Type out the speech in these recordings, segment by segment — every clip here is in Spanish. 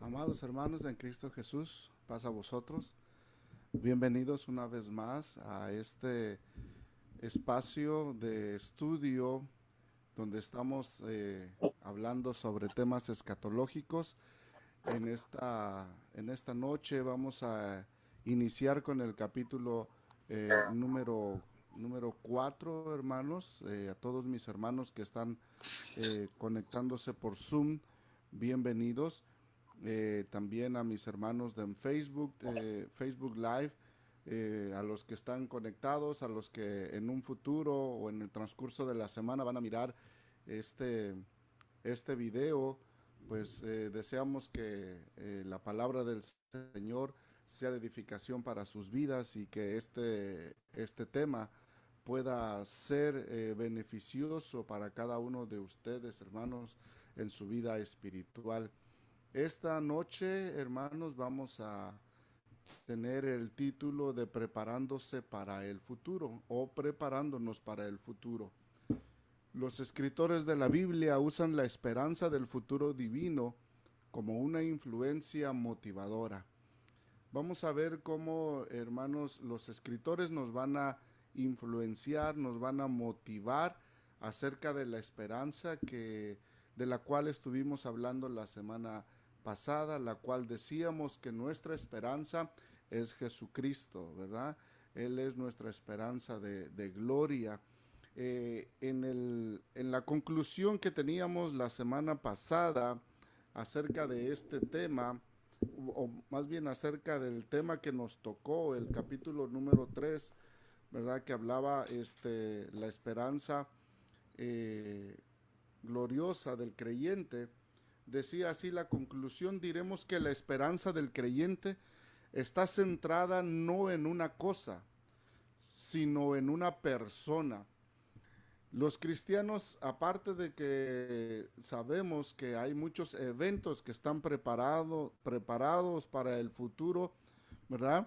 Amados hermanos en Cristo Jesús, paz a vosotros. Bienvenidos una vez más a este espacio de estudio donde estamos hablando sobre temas escatológicos. En esta noche vamos a iniciar con el capítulo número 4, hermanos. A todos mis hermanos que están conectándose por Zoom, bienvenidos. También a mis hermanos de Facebook, Facebook Live, a los que están conectados, a los que en un futuro o en el transcurso de la semana van a mirar este, este video. Pues deseamos que la palabra del Señor sea de edificación para sus vidas y que este tema pueda ser beneficioso para cada uno de ustedes, hermanos, en su vida espiritual. Esta noche, hermanos, vamos a tener el título de Preparándose para el futuro o Preparándonos para el futuro. Los escritores de la Biblia usan la esperanza del futuro divino como una influencia motivadora. Vamos a ver cómo, hermanos, los escritores nos van a influenciar, nos van a motivar acerca de la esperanza de la cual estuvimos hablando la semana pasada, la cual decíamos que nuestra esperanza es Jesucristo, ¿verdad? Él es nuestra esperanza de gloria. En la conclusión que teníamos la semana pasada acerca de este tema, o más bien acerca del tema que nos tocó, el capítulo número 3, ¿verdad? Que hablaba la esperanza eh, gloriosa del creyente. Decía así la conclusión: diremos que la esperanza del creyente está centrada no en una cosa, sino en una persona. Los cristianos, aparte de que sabemos que hay muchos eventos que están preparados para el futuro, ¿verdad?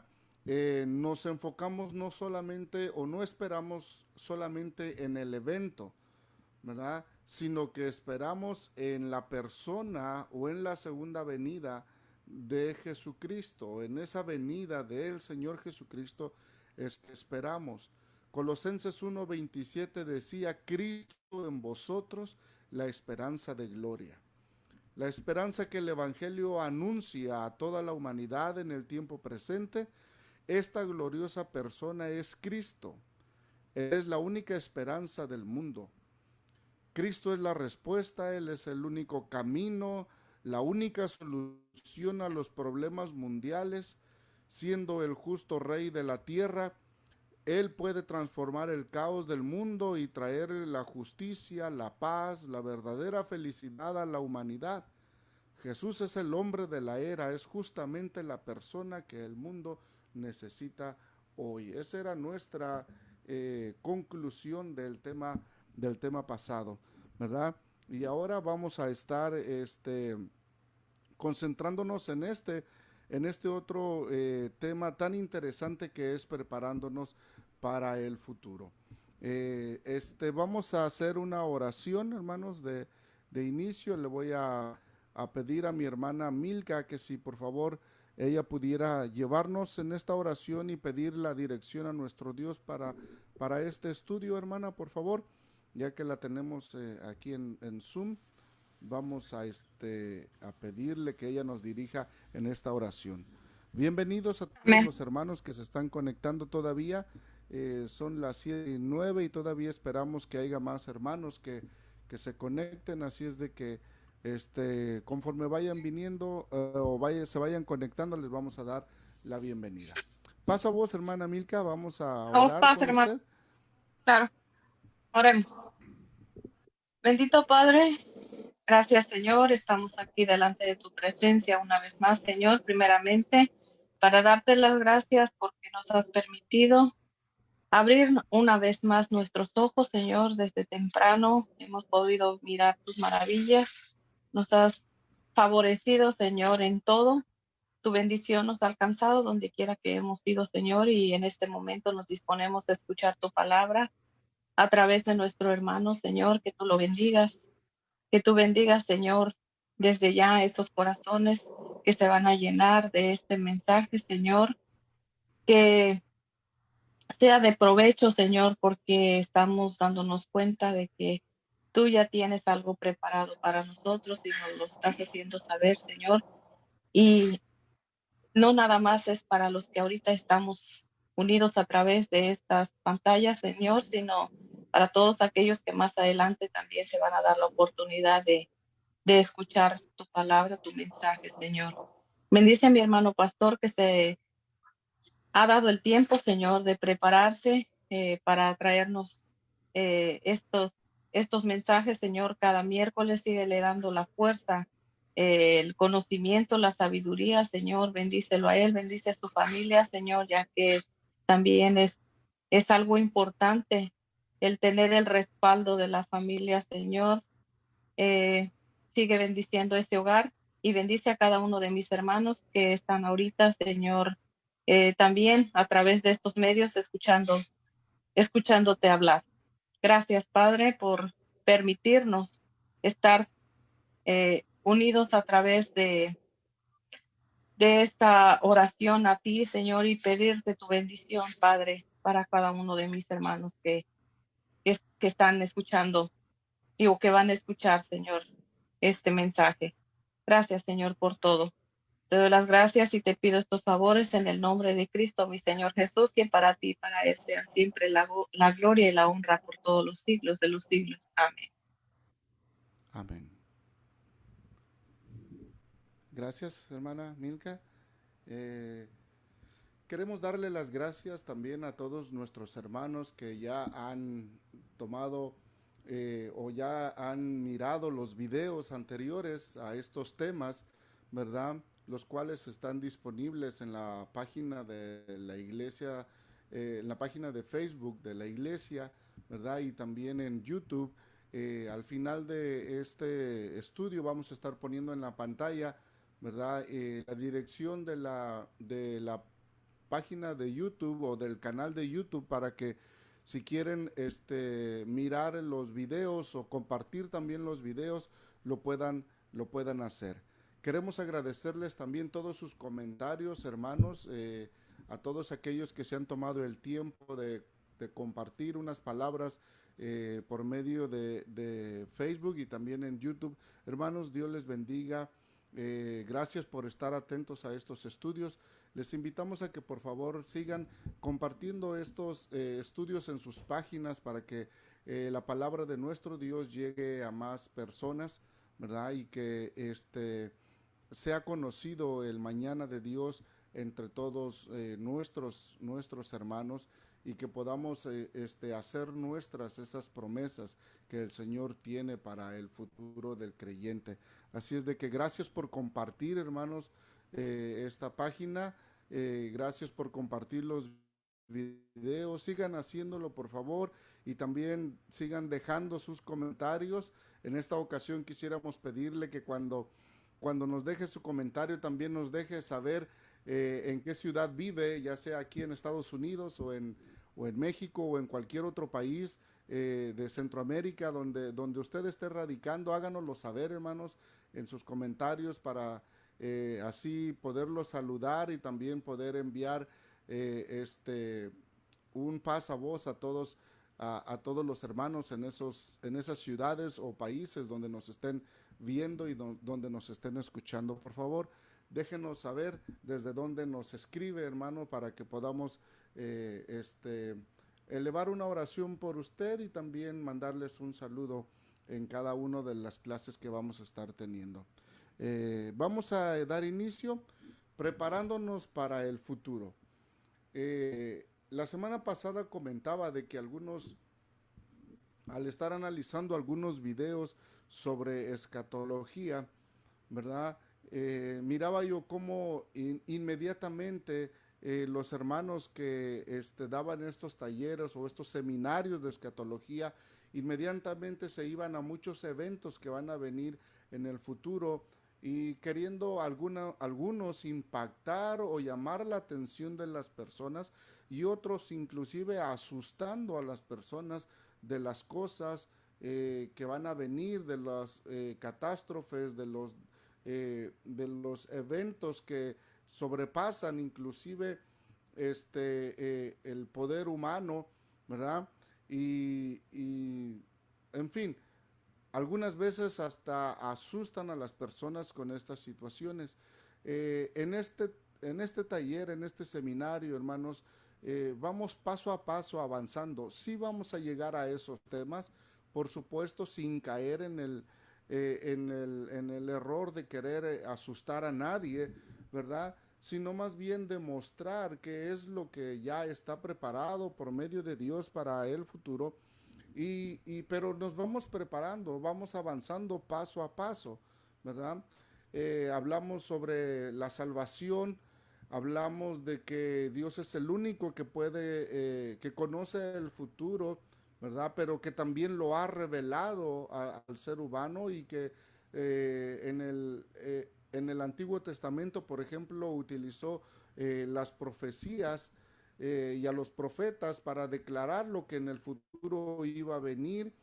Nos enfocamos no solamente o no esperamos solamente en el evento, ¿verdad? Sino que esperamos en la persona o en la segunda venida de Jesucristo. En esa venida del Señor Jesucristo es que esperamos. Colosenses 1:27 decía: Cristo en vosotros, la esperanza de gloria. La esperanza que el Evangelio anuncia a toda la humanidad en el tiempo presente. Esta gloriosa persona es Cristo. Es la única esperanza del mundo. Cristo es la respuesta, Él es el único camino, la única solución a los problemas mundiales. Siendo el justo rey de la tierra, Él puede transformar el caos del mundo y traer la justicia, la paz, la verdadera felicidad a la humanidad. Jesús es el hombre de la era, es justamente la persona que el mundo necesita hoy. Esa era nuestra conclusión del tema pasado, ¿verdad? Y ahora vamos a estar concentrándonos en este otro tema tan interesante que es preparándonos para el futuro. Vamos a hacer una oración, hermanos, de inicio. Le voy a pedir a mi hermana Milka que si por favor ella pudiera llevarnos en esta oración y pedir la dirección a nuestro Dios para este estudio, hermana, por favor, ya que la tenemos aquí en Zoom. Vamos a pedirle que ella nos dirija en esta oración. Bienvenidos a todos Amén. los hermanos que se están conectando todavía. Son las 7:09 y todavía esperamos que haya más hermanos que se conecten. Así es de que conforme vayan viniendo se vayan conectando, les vamos a dar la bienvenida. Pasa vos, hermana Milka, vamos a Vamos, orar paz, por hermano. usted. Claro, oremos. Bendito Padre, gracias, Señor. Estamos aquí delante de tu presencia una vez más, Señor. Primeramente, para darte las gracias porque nos has permitido abrir una vez más nuestros ojos, Señor. Desde temprano hemos podido mirar tus maravillas. Nos has favorecido, Señor, en todo. Tu bendición nos ha alcanzado donde quiera que hemos ido, Señor, y en este momento nos disponemos a escuchar tu palabra a través de nuestro hermano, Señor. Que tú lo bendigas, que tú bendigas, Señor, desde ya esos corazones que se van a llenar de este mensaje, Señor, que sea de provecho, Señor, porque estamos dándonos cuenta de que tú ya tienes algo preparado para nosotros y nos lo estás haciendo saber, Señor. Y no nada más es para los que ahorita estamos unidos a través de estas pantallas, Señor, sino para todos aquellos que más adelante también se van a dar la oportunidad de escuchar tu palabra, tu mensaje, Señor. Bendice a mi hermano pastor que se ha dado el tiempo, Señor, de prepararse para traernos estos mensajes, Señor, cada miércoles. Síguele dando la fuerza, el conocimiento, la sabiduría, Señor. Bendícelo a él, bendice a su familia, Señor, ya que también es algo importante el tener el respaldo de la familia, Señor. Sigue bendiciendo este hogar y bendice a cada uno de mis hermanos que están ahorita, Señor, también a través de estos medios escuchándote hablar. Gracias, Padre, por permitirnos estar unidos a través de esta oración a ti, Señor, y pedirte tu bendición, Padre, para cada uno de mis hermanos que están escuchando o que van a escuchar, Señor, este mensaje. Gracias, Señor, por todo. Te doy las gracias y te pido estos favores en el nombre de Cristo, mi Señor Jesús, quien para ti y para Él sea siempre la gloria y la honra por todos los siglos de los siglos. Amén. Amén. Gracias, hermana Milka. Eh, Queremos darle las gracias también a todos nuestros hermanos que ya han tomado o ya han mirado los videos anteriores a estos temas, ¿verdad? Los cuales están disponibles en la página de la iglesia, en la página de Facebook de la iglesia, ¿verdad? Y también en YouTube. Al final de este estudio vamos a estar poniendo en la pantalla, ¿verdad? La dirección de la página de YouTube o del canal de YouTube para que si quieren mirar los videos o compartir también los videos lo puedan hacer. Queremos agradecerles también todos sus comentarios, hermanos, a todos aquellos que se han tomado el tiempo de compartir unas palabras por medio de Facebook y también en YouTube. Hermanos, Dios les bendiga. Gracias por estar atentos a estos estudios. Les invitamos a que por favor sigan compartiendo estos estudios en sus páginas para que la palabra de nuestro Dios llegue a más personas, ¿verdad? Y que sea conocido el mañana de Dios entre todos nuestros hermanos y que podamos hacer nuestras esas promesas que el Señor tiene para el futuro del creyente. Así es de que gracias por compartir, hermanos, esta página. Gracias por compartir los videos, sigan haciéndolo por favor y también sigan dejando sus comentarios. En esta ocasión quisiéramos pedirle que cuando nos deje su comentario también nos deje saber en qué ciudad vive, ya sea aquí en Estados Unidos o en México o en cualquier otro país de Centroamérica donde usted esté radicando. Háganoslo saber, hermanos, en sus comentarios para así poderlos saludar y también poder enviar un paz a voz a todos a todos los hermanos en esas ciudades o países donde nos estén viendo y donde nos estén escuchando. Por favor, déjenos saber desde dónde nos escribe, hermano, para que podamos elevar una oración por usted y también mandarles un saludo en cada una de las clases que vamos a estar teniendo. Vamos a dar inicio preparándonos para el futuro. La semana pasada comentaba de que algunos, al estar analizando algunos videos sobre escatología, ¿verdad? Miraba yo cómo inmediatamente los hermanos que daban estos talleres o estos seminarios de escatología, inmediatamente se iban a muchos eventos que van a venir en el futuro y queriendo algunos impactar o llamar la atención de las personas y otros inclusive asustando a las personas de las cosas que van a venir, de las catástrofes, de los eventos que sobrepasan inclusive el poder humano, ¿verdad? Y en fin, algunas veces hasta asustan a las personas con estas situaciones. En este taller, en este seminario, hermanos, vamos paso a paso avanzando. Sí vamos a llegar a esos temas, por supuesto, sin caer en el error de querer asustar a nadie, ¿verdad? Sino más bien demostrar qué es lo que ya está preparado por medio de Dios para el futuro. Pero nos vamos preparando, vamos avanzando paso a paso, ¿verdad? Hablamos sobre la salvación, hablamos de que Dios es el único que que conoce el futuro, ¿verdad? Pero que también lo ha revelado al ser humano y que en el Antiguo Testamento, por ejemplo, utilizó las profecías y a los profetas para declarar lo que en el futuro iba a venir,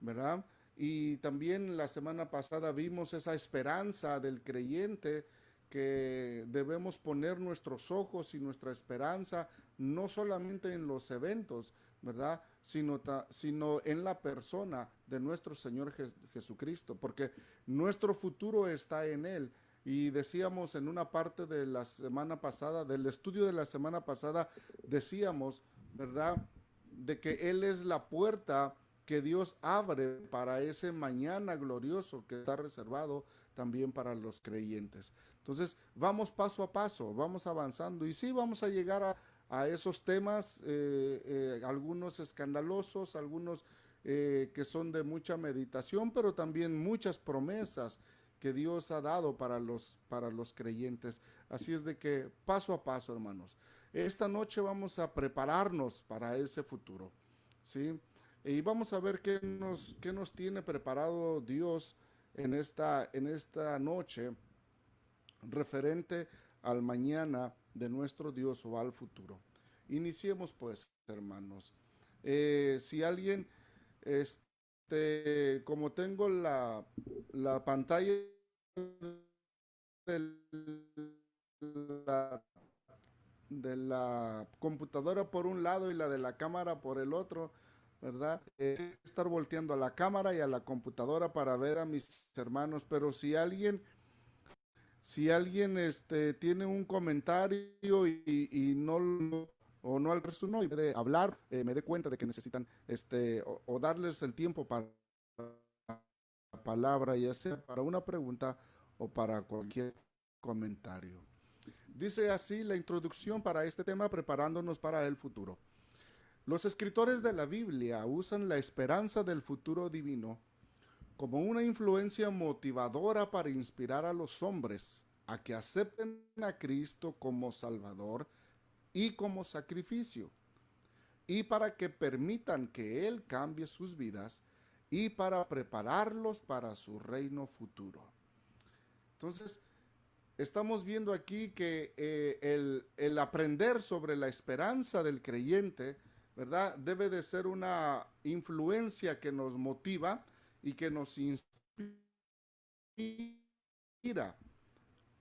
¿verdad? Y también la semana pasada vimos esa esperanza del creyente que debemos poner nuestros ojos y nuestra esperanza no solamente en los eventos, ¿verdad? Sino en la persona de nuestro Señor Jesucristo, porque nuestro futuro está en Él. Y decíamos en una parte de la semana pasada, del estudio de la semana pasada, decíamos, ¿verdad? De que Él es la puerta que Dios abre para ese mañana glorioso que está reservado también para los creyentes. Entonces, vamos paso a paso, vamos avanzando y sí vamos a llegar a esos temas, algunos escandalosos, algunos que son de mucha meditación, pero también muchas promesas que Dios ha dado para los creyentes. Así es de que paso a paso, hermanos. Esta noche vamos a prepararnos para ese futuro, ¿sí? Y vamos a ver qué nos tiene preparado Dios en esta noche referente al mañana de nuestro Dios o al futuro. Iniciemos pues, hermanos. Si alguien, como tengo la pantalla de la, de la computadora por un lado y la de la cámara por el otro, ¿verdad? Estar volteando a la cámara y a la computadora para ver a mis hermanos, pero si alguien tiene un comentario y no o no al resto no y de hablar, me dé cuenta de que necesitan o darles el tiempo para la palabra, ya sea para una pregunta o para cualquier comentario. Dice así la introducción para este tema, preparándonos para el futuro. Los escritores de la Biblia usan la esperanza del futuro divino como una influencia motivadora para inspirar a los hombres a que acepten a Cristo como Salvador y como sacrificio, y para que permitan que Él cambie sus vidas y para prepararlos para su reino futuro. Entonces, estamos viendo aquí que el aprender sobre la esperanza del creyente, ¿verdad? Debe de ser una influencia que nos motiva y que nos inspira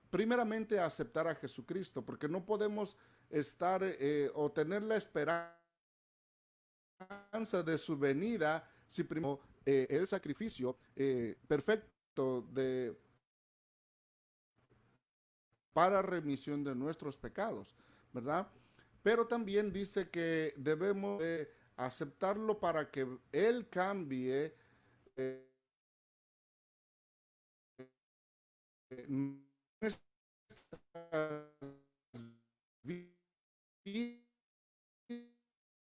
primeramente a aceptar a Jesucristo, porque no podemos estar o tener la esperanza de su venida si primero el sacrificio perfecto para remisión de nuestros pecados, ¿verdad? Pero también dice que debemos aceptarlo para que Él cambie nuestras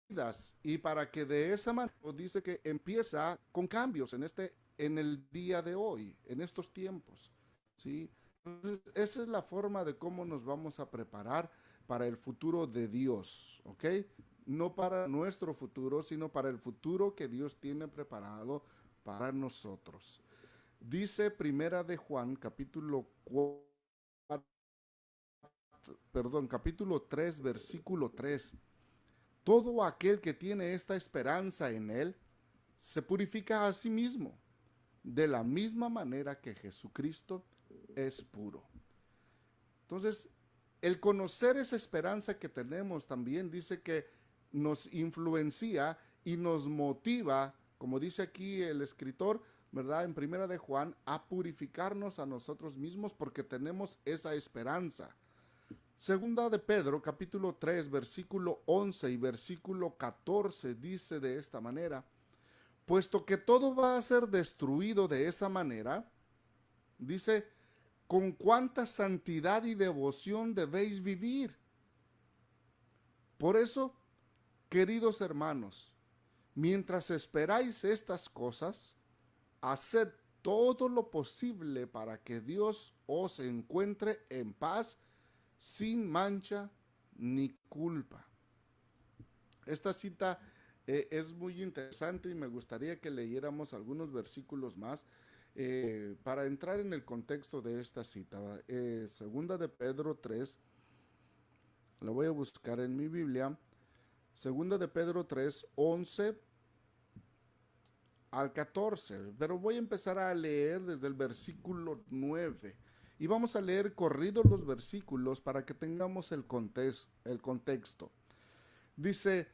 vidas y para que de esa manera dice que empieza con cambios en el día de hoy, en estos tiempos, ¿sí? Entonces, esa es la forma de cómo nos vamos a preparar para el futuro de Dios, ¿ok? No para nuestro futuro, sino para el futuro que Dios tiene preparado para nosotros. Dice Primera de Juan, capítulo 3, versículo 3. Todo aquel que tiene esta esperanza en Él se purifica a sí mismo, de la misma manera que Jesucristo es puro. Entonces, el conocer esa esperanza que tenemos también dice que nos influencia y nos motiva, como dice aquí el escritor, ¿verdad? En Primera de Juan, a purificarnos a nosotros mismos porque tenemos esa esperanza. Segunda de Pedro, capítulo 3, versículo 11 y versículo 14 dice de esta manera: puesto que todo va a ser destruido de esa manera, dice, con cuánta santidad y devoción debéis vivir. Por eso, queridos hermanos, mientras esperáis estas cosas, haced todo lo posible para que Dios os encuentre en paz, sin mancha ni culpa. Esta cita es muy interesante y me gustaría que leyéramos algunos versículos más para entrar en el contexto de esta cita. Segunda de Pedro 3, la voy a buscar en mi Biblia. Segunda de Pedro 3, 11 al 14, pero voy a empezar a leer desde el versículo 9 y vamos a leer corridos los versículos para que tengamos el contexto. Dice: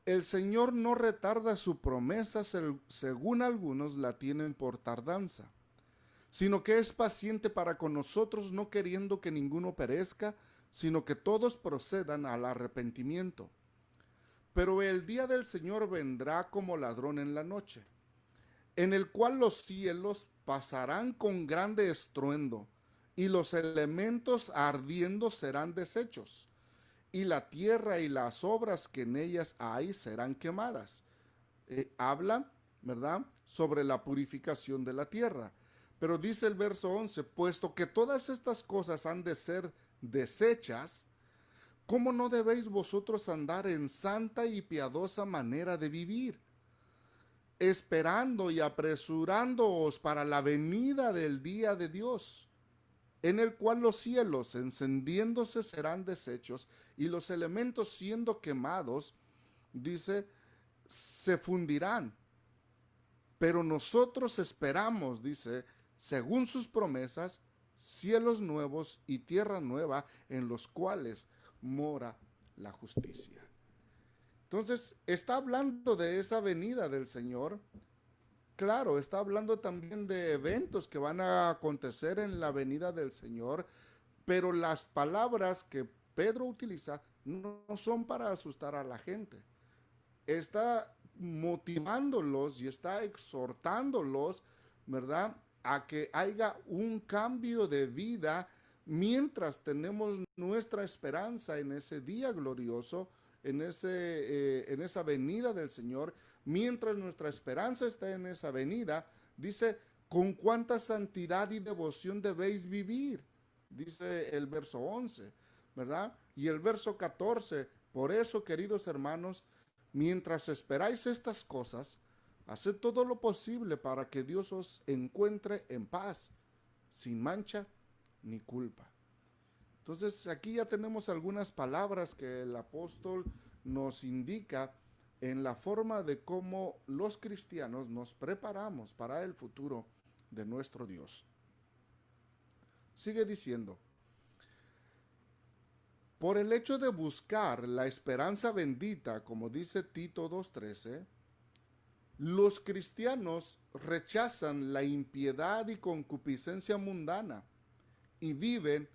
el Señor no retarda su promesa según algunos la tienen por tardanza, sino que es paciente para con nosotros, no queriendo que ninguno perezca, sino que todos procedan al arrepentimiento. Pero el día del Señor vendrá como ladrón en la noche, en el cual los cielos pasarán con grande estruendo, y los elementos ardiendo serán deshechos, y la tierra y las obras que en ellas hay serán quemadas. Habla, ¿verdad?, sobre la purificación de la tierra. Pero dice el verso 11, puesto que todas estas cosas han de ser deshechas, ¿cómo no debéis vosotros andar en santa y piadosa manera de vivir, esperando y apresurándoos para la venida del día de Dios, en el cual los cielos encendiéndose serán deshechos y los elementos siendo quemados, dice, se fundirán? Pero nosotros esperamos, dice, según sus promesas, cielos nuevos y tierra nueva en los cuales mora la justicia. Entonces, está hablando de esa venida del Señor. Claro, está hablando también de eventos que van a acontecer en la venida del Señor, pero las palabras que Pedro utiliza no son para asustar a la gente. Está motivándolos y está exhortándolos, ¿verdad?, a que haya un cambio de vida mientras tenemos nuestra esperanza en ese día glorioso, en esa venida del Señor. Mientras nuestra esperanza está en esa venida, dice, con cuánta santidad y devoción debéis vivir, dice el verso 11, ¿verdad? Y el verso 14, por eso, queridos hermanos, mientras esperáis estas cosas, haced todo lo posible para que Dios os encuentre en paz, sin mancha ni culpa. Entonces, aquí ya tenemos algunas palabras que el apóstol nos indica en la forma de cómo los cristianos nos preparamos para el futuro de nuestro Dios. Sigue diciendo: por el hecho de buscar la esperanza bendita, como dice Tito 2:13, los cristianos rechazan la impiedad y concupiscencia mundana y viven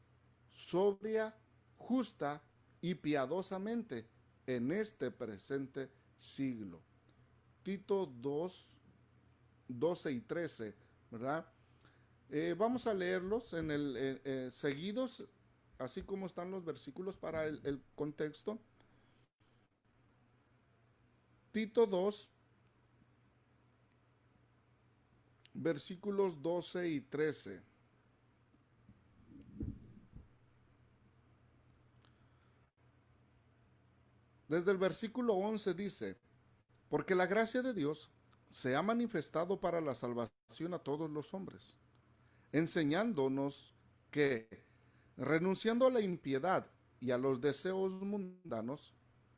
sobria, justa y piadosamente en este presente siglo. Tito 2, 12 y 13, ¿verdad? Vamos a leerlos seguidos, así como están los versículos para el contexto. Tito 2, versículos 12 y 13. Desde el versículo 11 dice: porque la gracia de Dios se ha manifestado para la salvación a todos los hombres, enseñándonos que, renunciando a la impiedad y a los deseos mundanos,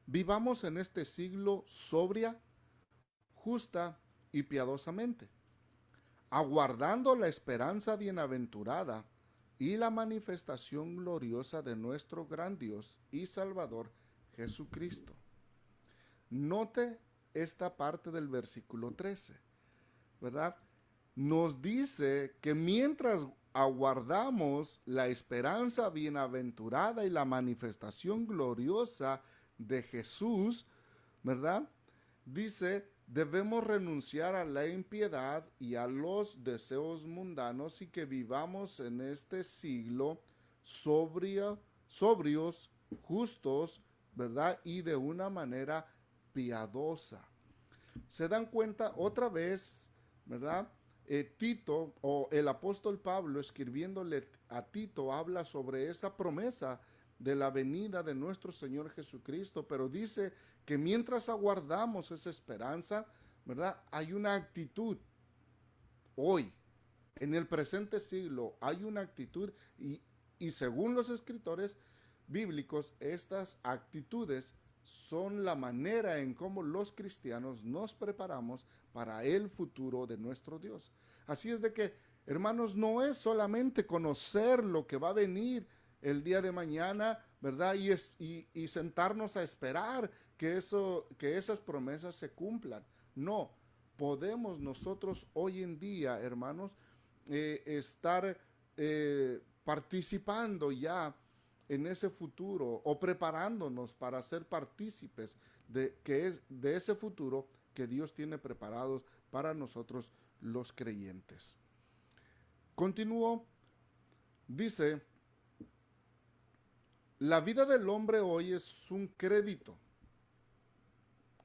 vivamos en este siglo sobria, justa y piadosamente, aguardando la esperanza bienaventurada y la manifestación gloriosa de nuestro gran Dios y Salvador Jesucristo. Note esta parte del versículo 13, ¿verdad? Nos dice que mientras aguardamos la esperanza bienaventurada y la manifestación gloriosa de Jesús, ¿verdad? Dice, debemos renunciar a la impiedad y a los deseos mundanos y que vivamos en este siglo sobrios, justos, ¿verdad? Y de una manera piadosa. Se dan cuenta otra vez, ¿verdad? Tito o el apóstol Pablo escribiéndole a Tito habla sobre esa promesa de la venida de nuestro Señor Jesucristo, pero dice que mientras aguardamos esa esperanza, ¿verdad? Hay una actitud hoy, en el presente siglo, hay una actitud y según los escritores bíblicos, estas actitudes son la manera en cómo los cristianos nos preparamos para el futuro de nuestro Dios. Así es de que, hermanos, no es solamente conocer lo que va a venir el día de mañana, ¿verdad? Y sentarnos a esperar que esas promesas se cumplan. No, podemos nosotros hoy en día, hermanos, estar participando ya en ese futuro o preparándonos para ser partícipes de ese futuro que Dios tiene preparados para nosotros los creyentes. Continúo, dice, la vida del hombre hoy es un crédito.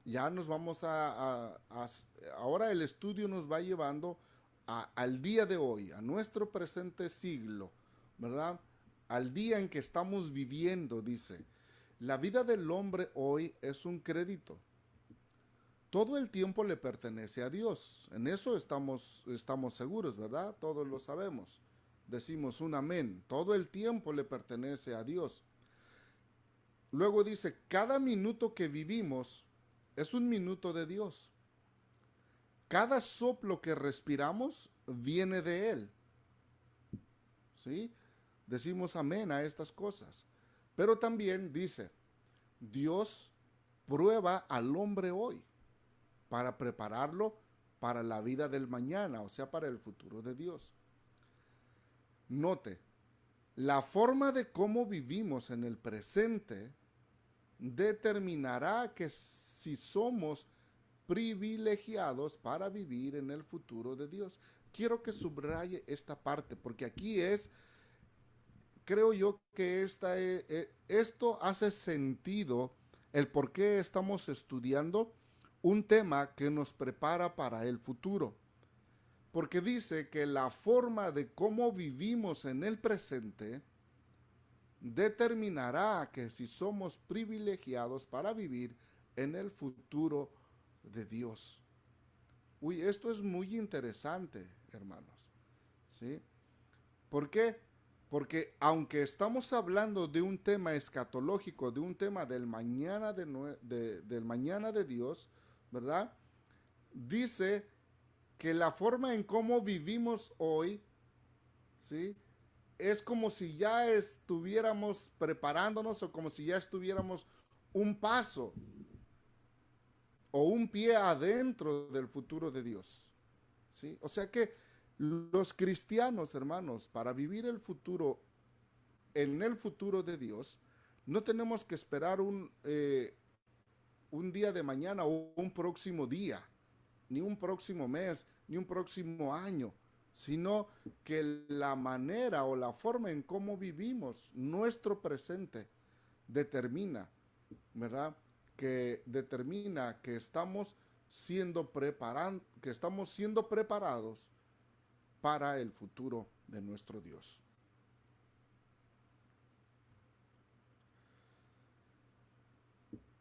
Ya nos vamos ahora el estudio nos va llevando al día de hoy, a nuestro presente siglo, ¿verdad? Al día en que estamos viviendo, dice, la vida del hombre hoy es un crédito. Todo el tiempo le pertenece a Dios. En eso estamos seguros, ¿verdad? Todos lo sabemos. Decimos un amén. Todo el tiempo le pertenece a Dios. Luego dice, cada minuto que vivimos es un minuto de Dios. Cada soplo que respiramos viene de Él. ¿Sí? Decimos amén a estas cosas. Pero también dice, Dios prueba al hombre hoy para prepararlo para la vida del mañana, o sea, para el futuro de Dios. Note, la forma de cómo vivimos en el presente determinará que si somos privilegiados para vivir en el futuro de Dios. Quiero que subraye esta parte, porque aquí creo yo que esto hace sentido el por qué estamos estudiando un tema que nos prepara para el futuro. Porque dice que la forma de cómo vivimos en el presente determinará que si somos privilegiados para vivir en el futuro de Dios. Uy, esto es muy interesante, hermanos. ¿Sí? ¿Por qué? Porque aunque estamos hablando de un tema escatológico, de un tema del mañana del mañana de Dios, ¿verdad? Dice que la forma en cómo vivimos hoy, ¿sí? Es como si ya estuviéramos preparándonos o como si ya estuviéramos un paso o un pie adentro del futuro de Dios. ¿Sí? O sea que los cristianos, hermanos, para vivir el futuro, en el futuro de Dios, no tenemos que esperar un día de mañana o un próximo día, ni un próximo mes, ni un próximo año, sino que la manera o la forma en cómo vivimos nuestro presente determina, ¿verdad? Que determina que estamos siendo preparados para el futuro de nuestro Dios.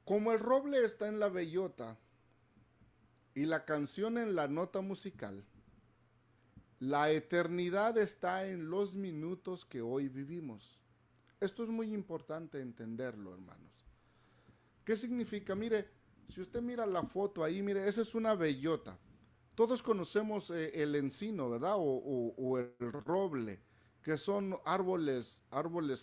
Como el roble está en la bellota y la canción en la nota musical, la eternidad está en los minutos que hoy vivimos. Esto es muy importante entenderlo, hermanos. ¿Qué significa? Mire, si usted mira la foto ahí, mire, esa es una bellota. Todos conocemos el encino, ¿verdad? O el roble. que son árboles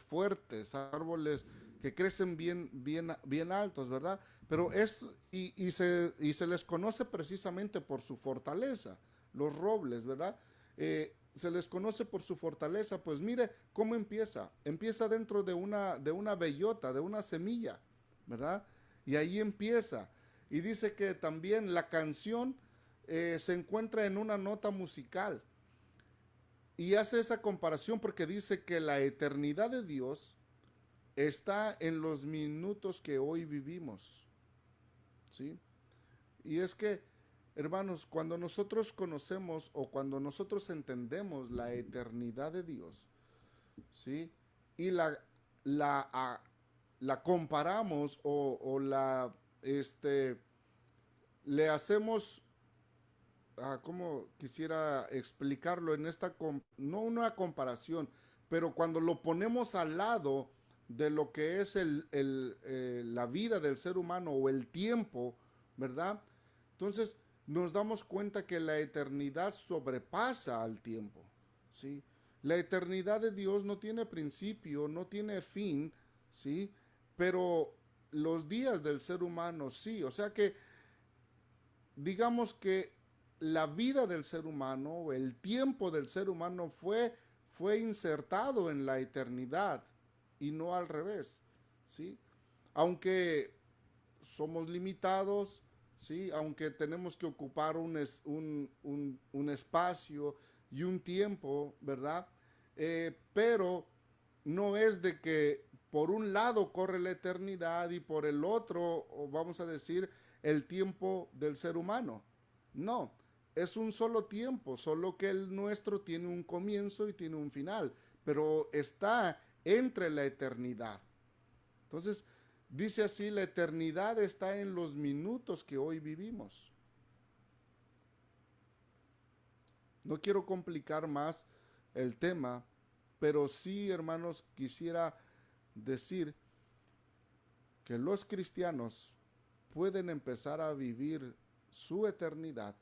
fuertes, árboles que crecen bien altos, ¿verdad? Pero se les conoce precisamente por su fortaleza, los robles, ¿verdad? Se les conoce por su fortaleza. Pues mire cómo empieza. Empieza dentro de una bellota, de una semilla, ¿verdad? Y ahí empieza. Y dice que también la canción se encuentra en una nota musical. Y hace esa comparación porque dice que la eternidad de Dios está en los minutos que hoy vivimos, ¿sí? Y es que, hermanos, cuando nosotros conocemos o cuando nosotros entendemos la eternidad de Dios, ¿sí? Y la, a- la comparamos le hacemos, ¿cómo quisiera explicarlo en no una comparación, pero cuando lo ponemos al lado de lo que es la vida del ser humano o el tiempo, ¿verdad? Entonces nos damos cuenta que la eternidad sobrepasa al tiempo, ¿sí? La eternidad de Dios no tiene principio, no tiene fin, ¿sí? Pero los días del ser humano sí, o sea que digamos que la vida del ser humano, el tiempo del ser humano fue insertado en la eternidad y no al revés, ¿sí? Aunque somos limitados, ¿sí? Aunque tenemos que ocupar un espacio y un tiempo, ¿verdad? Pero no es de que por un lado corre la eternidad y por el otro, vamos a decir, el tiempo del ser humano. No, es un solo tiempo, solo que el nuestro tiene un comienzo y tiene un final, pero está entre la eternidad. Entonces, dice así, la eternidad está en los minutos que hoy vivimos. No quiero complicar más el tema, pero sí, hermanos, quisiera decir que los cristianos pueden empezar a vivir su eternidad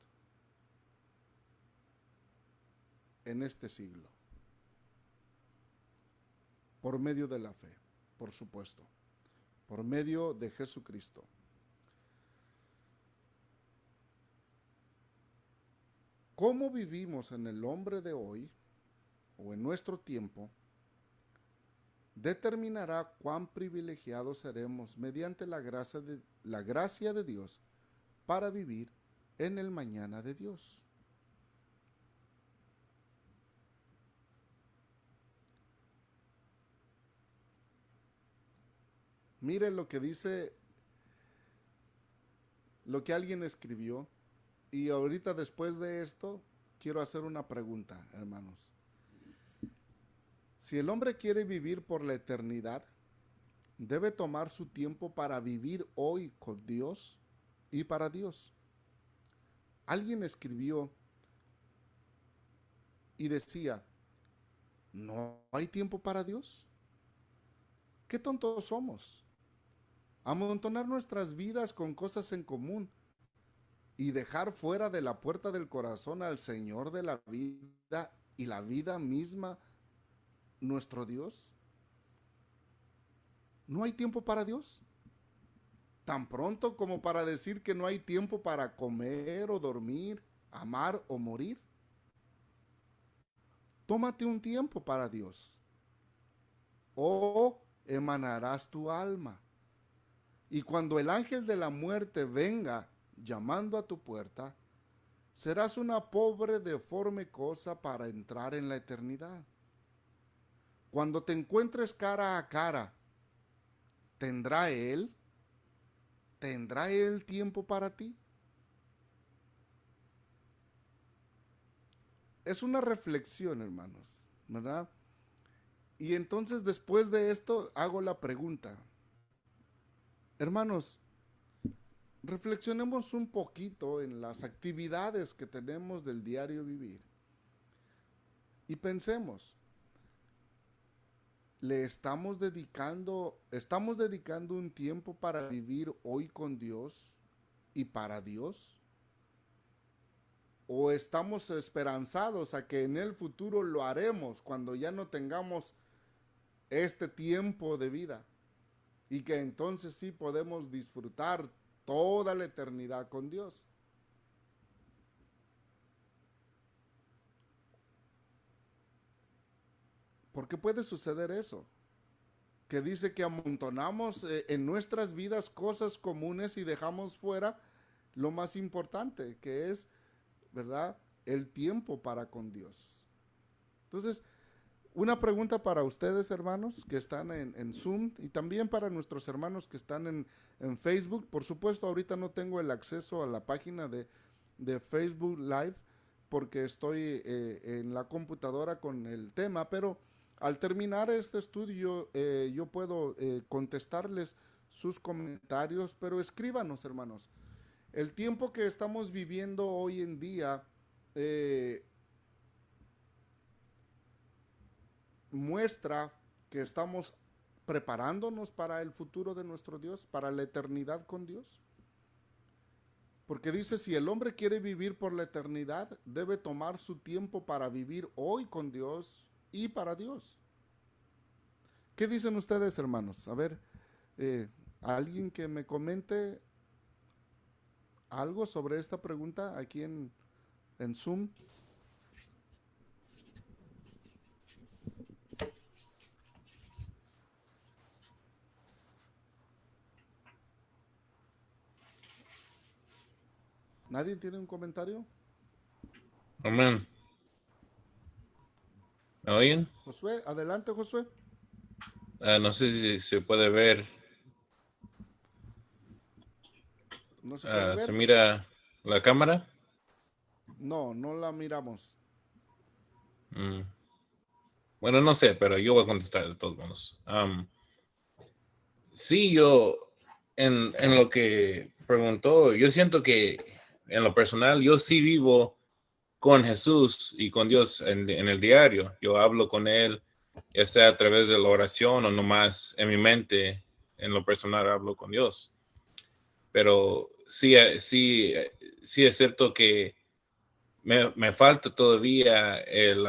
en este siglo, por medio de la fe, por supuesto, por medio de Jesucristo. ¿Cómo vivimos en el hombre de hoy o en nuestro tiempo? Determinará cuán privilegiados seremos mediante la gracia de Dios para vivir en el mañana de Dios. Mire lo que dice, lo que alguien escribió, y ahorita después de esto quiero hacer una pregunta, hermanos. Si el hombre quiere vivir por la eternidad, debe tomar su tiempo para vivir hoy con Dios y para Dios. Alguien escribió y decía, ¿no hay tiempo para Dios? ¿Qué tontos somos? Amontonar nuestras vidas con cosas en común y dejar fuera de la puerta del corazón al Señor de la vida y la vida misma, nuestro Dios. ¿No hay tiempo para Dios? Tan pronto como para decir que no hay tiempo para comer o dormir, amar o morir. Tómate un tiempo para Dios o emanarás tu alma. Y cuando el ángel de la muerte venga llamando a tu puerta, serás una pobre deforme cosa para entrar en la eternidad. Cuando te encuentres cara a cara, ¿tendrá Él? ¿Tendrá Él tiempo para ti? Es una reflexión, hermanos, ¿verdad? Y entonces después de esto hago la pregunta. Hermanos, reflexionemos un poquito en las actividades que tenemos del diario vivir y pensemos, estamos dedicando un tiempo para vivir hoy con Dios y para Dios? o estamos esperanzados a que en el futuro lo haremos cuando ya no tengamos este tiempo de vida y que entonces sí podemos disfrutar toda la eternidad con Dios? ¿Por qué puede suceder eso? Que dice que amontonamos en nuestras vidas cosas comunes y dejamos fuera lo más importante, que es, ¿verdad?, el tiempo para con Dios. Entonces, una pregunta para ustedes, hermanos, que están en Zoom, y también para nuestros hermanos que están en Facebook. Por supuesto, ahorita no tengo el acceso a la página de Facebook Live porque estoy en la computadora con el tema, pero al terminar este estudio yo puedo contestarles sus comentarios, pero escríbanos, hermanos. El tiempo que estamos viviendo hoy en día eh, muestra que estamos preparándonos para el futuro de nuestro Dios, para la eternidad con Dios. Porque dice, si el hombre quiere vivir por la eternidad, debe tomar su tiempo para vivir hoy con Dios y para Dios. ¿Qué dicen ustedes, hermanos? A ver, alguien que me comente algo sobre esta pregunta aquí en Zoom. ¿Nadie tiene un comentario? Amén. ¿Me oyen? Josué, adelante, Josué. No sé si se puede ver. ¿No se puede ¿Se ver? mira la cámara? No, no la miramos. Mm. Bueno, no sé, pero yo voy a contestar de todos modos. Sí, en lo que preguntó, yo siento que en lo personal, yo sí vivo con Jesús y con Dios en el diario. Yo hablo con Él, ya sea a través de la oración o nomás en mi mente, en lo personal hablo con Dios. Pero sí, sí es cierto que me falta todavía el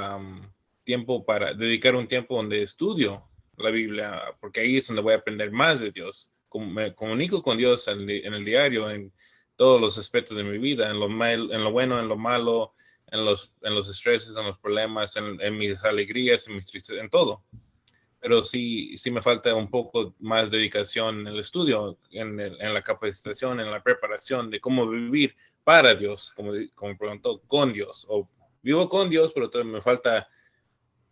tiempo para dedicar un tiempo donde estudio la Biblia, porque ahí es donde voy a aprender más de Dios. Me comunico con Dios en el diario, en todos los aspectos de mi vida, en en lo bueno, en lo malo, en los estreses, en los problemas, en mis alegrías, en mis tristezas, en todo. Pero sí me falta un poco más dedicación en el estudio, en la capacitación, en la preparación de cómo vivir para Dios, como preguntó, con Dios. O vivo con Dios, pero todavía me falta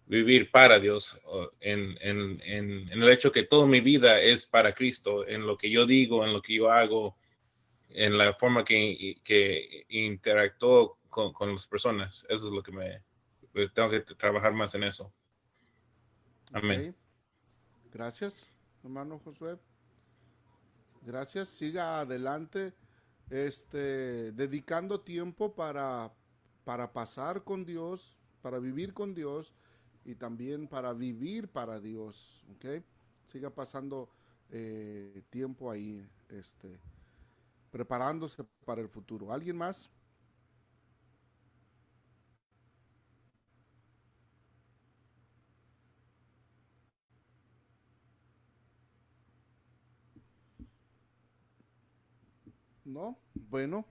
vivir para Dios, en el hecho que toda mi vida es para Cristo, en lo que yo digo, en lo que yo hago, en la forma que interactúo con las personas. Eso es lo que tengo que trabajar más en eso. Amén. Ok, gracias, hermano Josué. Gracias, siga adelante, dedicando tiempo para pasar con Dios, para vivir con Dios y también para vivir para Dios, ¿ok? Siga pasando tiempo ahí, preparándose para el futuro. ¿Alguien más? ¿No? Bueno,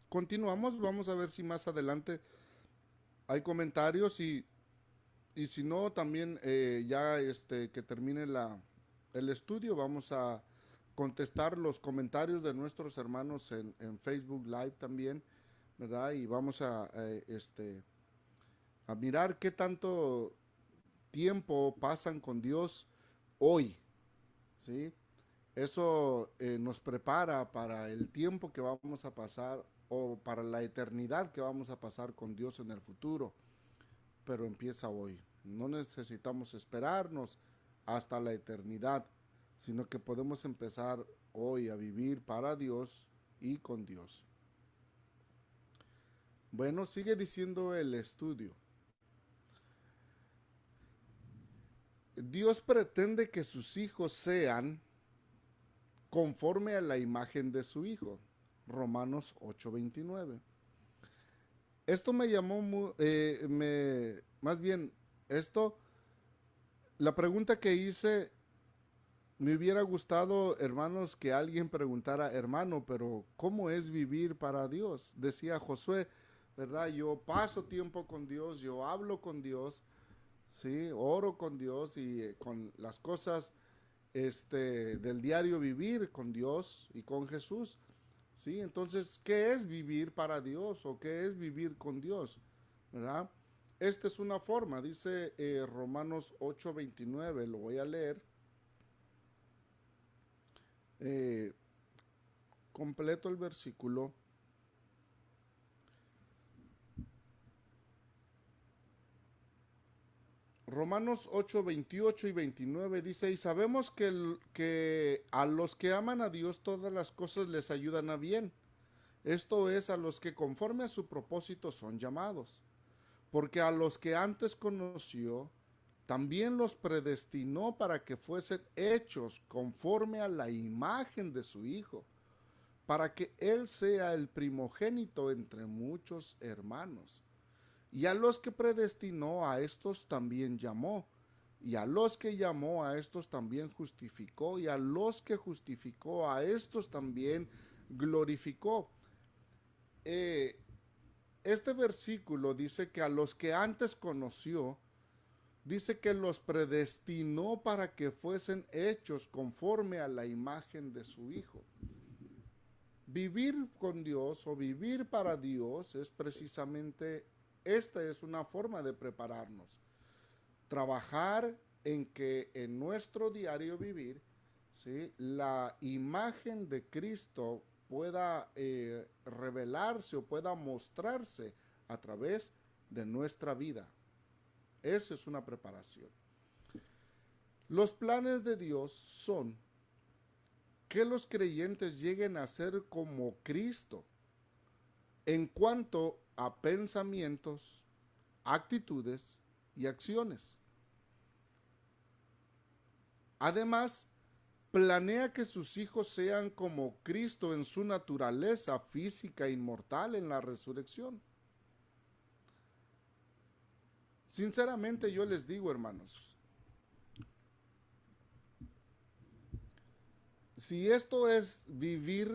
continuamos, vamos a ver si más adelante hay comentarios y si no, también ya que termine el estudio, vamos a contestar los comentarios de nuestros hermanos en Facebook Live también, ¿verdad? Y vamos a mirar qué tanto tiempo pasan con Dios hoy, ¿sí? Eso nos prepara para el tiempo que vamos a pasar o para la eternidad que vamos a pasar con Dios en el futuro, pero empieza hoy. No necesitamos esperarnos hasta la eternidad, sino que podemos empezar hoy a vivir para Dios y con Dios. Bueno, sigue diciendo el estudio. Dios pretende que sus hijos sean conforme a la imagen de su Hijo. Romanos 8:29. Esto me llamó, más bien, la pregunta que hice, me hubiera gustado, hermanos, que alguien preguntara, hermano, pero ¿cómo es vivir para Dios? Decía Josué, ¿verdad? Yo paso tiempo con Dios, yo hablo con Dios, sí, oro con Dios y con las cosas del diario vivir con Dios y con Jesús. ¿Sí? Entonces, ¿qué es vivir para Dios o qué es vivir con Dios? ¿Verdad? Esta es una forma, dice Romanos 8:29, lo voy a leer. Completo el versículo. Romanos 8:28 y 29 dice, y sabemos que a los que aman a Dios todas las cosas les ayudan a bien. Esto es a los que conforme a su propósito son llamados. Porque a los que antes conoció, también los predestinó para que fuesen hechos conforme a la imagen de su Hijo, para que Él sea el primogénito entre muchos hermanos. Y a los que predestinó, a estos también llamó. Y a los que llamó, a estos también justificó. Y a los que justificó, a estos también glorificó. Este versículo dice que a los que antes conoció, dice que los predestinó para que fuesen hechos conforme a la imagen de su Hijo. Vivir con Dios o vivir para Dios es precisamente, esta es una forma de prepararnos. Trabajar en que en nuestro diario vivir, ¿sí?, la imagen de Cristo pueda revelarse o pueda mostrarse a través de nuestra vida. Esa es una preparación. Los planes de Dios son que los creyentes lleguen a ser como Cristo en cuanto a pensamientos, actitudes y acciones. Además, planea que sus hijos sean como Cristo en su naturaleza física inmortal en la resurrección. Sinceramente yo les digo, hermanos, si esto es vivir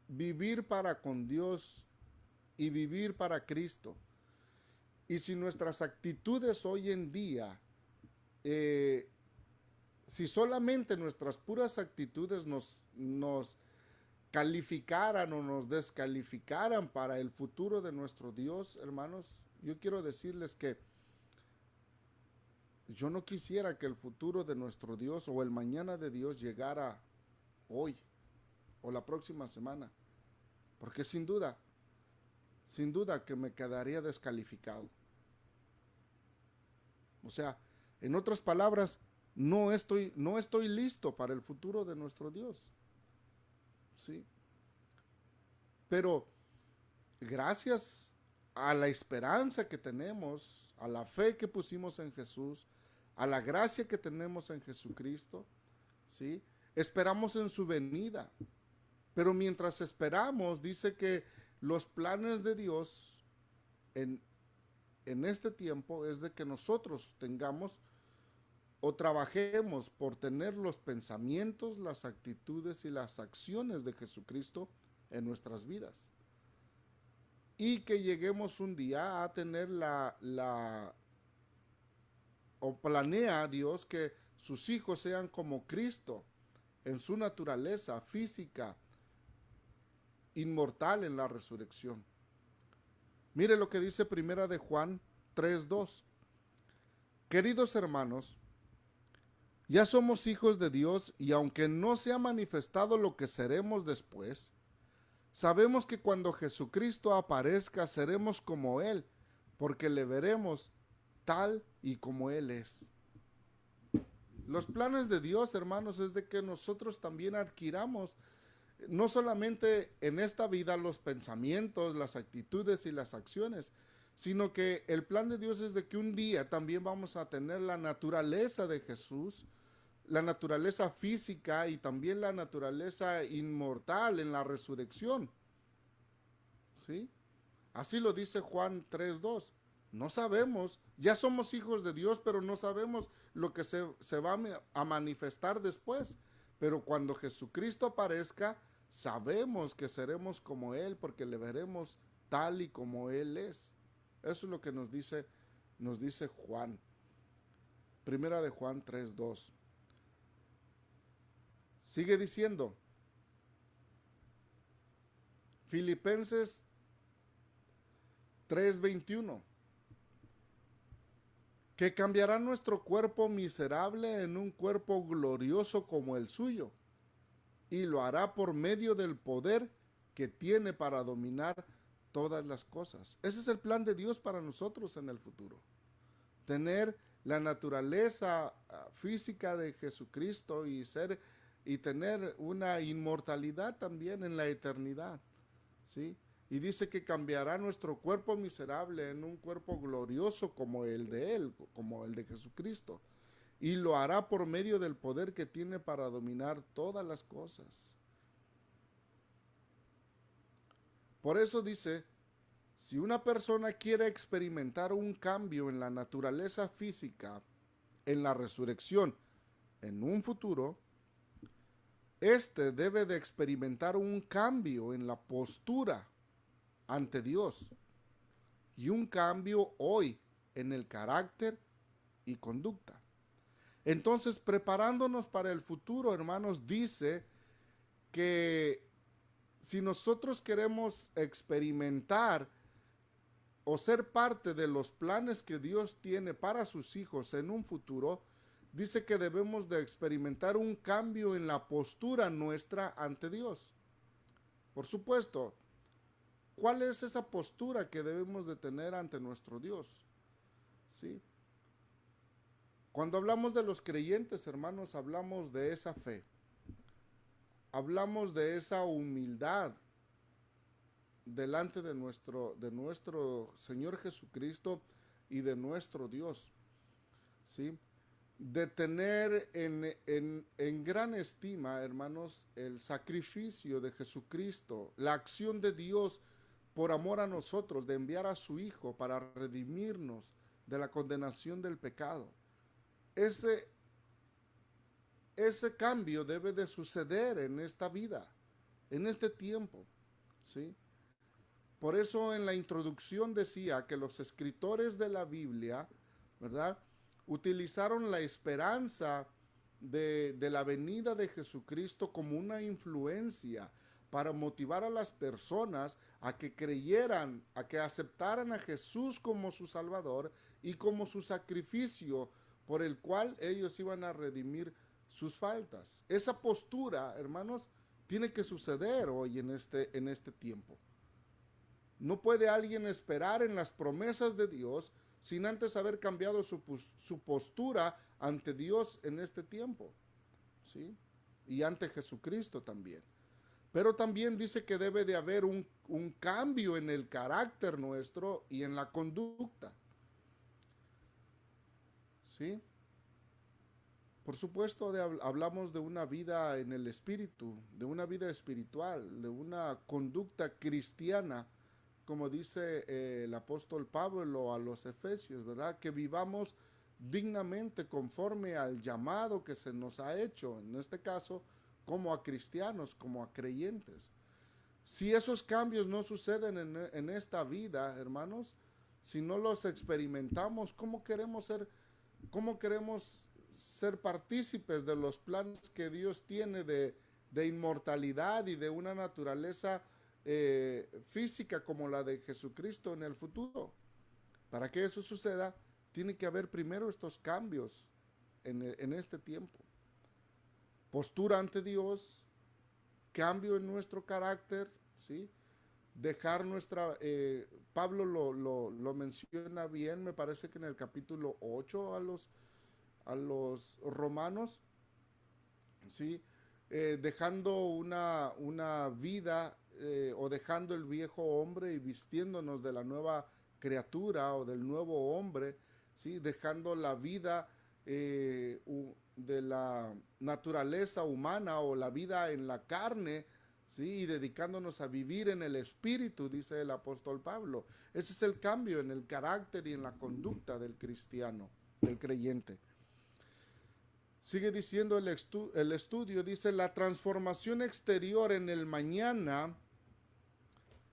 vivir para con Dios y vivir para Cristo, y si nuestras actitudes hoy en día, si solamente nuestras puras actitudes nos calificaran o nos descalificaran para el futuro de nuestro Dios, hermanos, yo quiero decirles que yo no quisiera que el futuro de nuestro Dios o el mañana de Dios llegara hoy o la próxima semana, porque sin duda que me quedaría descalificado. O sea, en otras palabras, no estoy listo para el futuro de nuestro Dios. ¿Sí? Pero gracias a la esperanza que tenemos, a la fe que pusimos en Jesús, a la gracia que tenemos en Jesucristo, ¿sí?, esperamos en su venida. Pero mientras esperamos, dice que los planes de Dios en este tiempo es de que nosotros tengamos o trabajemos por tener los pensamientos, las actitudes y las acciones de Jesucristo en nuestras vidas. Y que lleguemos un día a tener o planea Dios que sus hijos sean como Cristo en su naturaleza física, inmortal en la resurrección. Mire lo que dice Primera de Juan 3:2. Queridos hermanos, ya somos hijos de Dios y aunque no se ha manifestado lo que seremos después, sabemos que cuando Jesucristo aparezca seremos como Él, porque le veremos tal y como Él es. Los planes de Dios, hermanos, es de que nosotros también adquiramos no solamente en esta vida los pensamientos, las actitudes y las acciones, sino que el plan de Dios es de que un día también vamos a tener la naturaleza de Jesús, la naturaleza física y también la naturaleza inmortal en la resurrección. ¿Sí? Así lo dice Juan 3:2. No sabemos, ya somos hijos de Dios, pero no sabemos lo que se va a manifestar después. Pero cuando Jesucristo aparezca, sabemos que seremos como Él, porque le veremos tal y como Él es. Eso es lo que nos dice Juan. Primera de Juan 3:2. Sigue diciendo, Filipenses 3:21, que cambiará nuestro cuerpo miserable en un cuerpo glorioso como el suyo, y lo hará por medio del poder que tiene para dominar todas las cosas. Ese es el plan de Dios para nosotros en el futuro. Tener la naturaleza física de Jesucristo y tener una inmortalidad también en la eternidad, ¿sí? Y dice que cambiará nuestro cuerpo miserable en un cuerpo glorioso como el de Él, como el de Jesucristo. Y lo hará por medio del poder que tiene para dominar todas las cosas. Por eso dice, si una persona quiere experimentar un cambio en la naturaleza física, en la resurrección, en un futuro, debe de experimentar un cambio en la postura ante Dios y un cambio hoy en el carácter y conducta. Entonces, preparándonos para el futuro, hermanos, dice que si nosotros queremos experimentar o ser parte de los planes que Dios tiene para sus hijos en un futuro, dice que debemos de experimentar un cambio en la postura nuestra ante Dios. Por supuesto, ¿cuál es esa postura que debemos de tener ante nuestro Dios? ¿Sí? Cuando hablamos de los creyentes, hermanos, hablamos de esa fe. Hablamos de esa humildad delante de nuestro Señor Jesucristo y de nuestro Dios. ¿Sí? De tener en gran estima, hermanos, el sacrificio de Jesucristo, la acción de Dios por amor a nosotros, de enviar a su Hijo para redimirnos de la condenación del pecado. Ese cambio debe de suceder en esta vida, en este tiempo, ¿sí? Por eso en la introducción decía que los escritores de la Biblia, ¿verdad?, utilizaron la esperanza de la venida de Jesucristo como una influencia para motivar a las personas a que creyeran, a que aceptaran a Jesús como su Salvador y como su sacrificio por el cual ellos iban a redimir sus faltas. Esa postura, hermanos, tiene que suceder hoy en este tiempo. No puede alguien esperar en las promesas de Dios sin antes haber cambiado su postura ante Dios en este tiempo, ¿sí? Y ante Jesucristo también. Pero también dice que debe de haber un cambio en el carácter nuestro y en la conducta, ¿sí? Por supuesto, hablamos de una vida en el espíritu, de una vida espiritual, de una conducta cristiana, como dice el apóstol Pablo a los Efesios, ¿verdad? Que vivamos dignamente conforme al llamado que se nos ha hecho, en este caso, como a cristianos, como a creyentes. Si esos cambios no suceden en esta vida, hermanos, si no los experimentamos, ¿cómo queremos ser partícipes de los planes que Dios tiene de inmortalidad y de una naturaleza física como la de Jesucristo en el futuro? Para que eso suceda, tiene que haber primero estos cambios en este tiempo. Postura ante Dios, cambio en nuestro carácter, ¿sí? Dejar Pablo lo menciona bien, me parece que en el capítulo 8 a los romanos, ¿sí? Dejando una vida o dejando el viejo hombre y vistiéndonos de la nueva criatura o del nuevo hombre, ¿sí? Dejando la vida de la naturaleza humana o la vida en la carne, ¿sí? Y dedicándonos a vivir en el Espíritu, dice el apóstol Pablo. Ese es el cambio en el carácter y en la conducta del cristiano, del creyente. Sigue diciendo el estudio, dice, la transformación exterior en el mañana,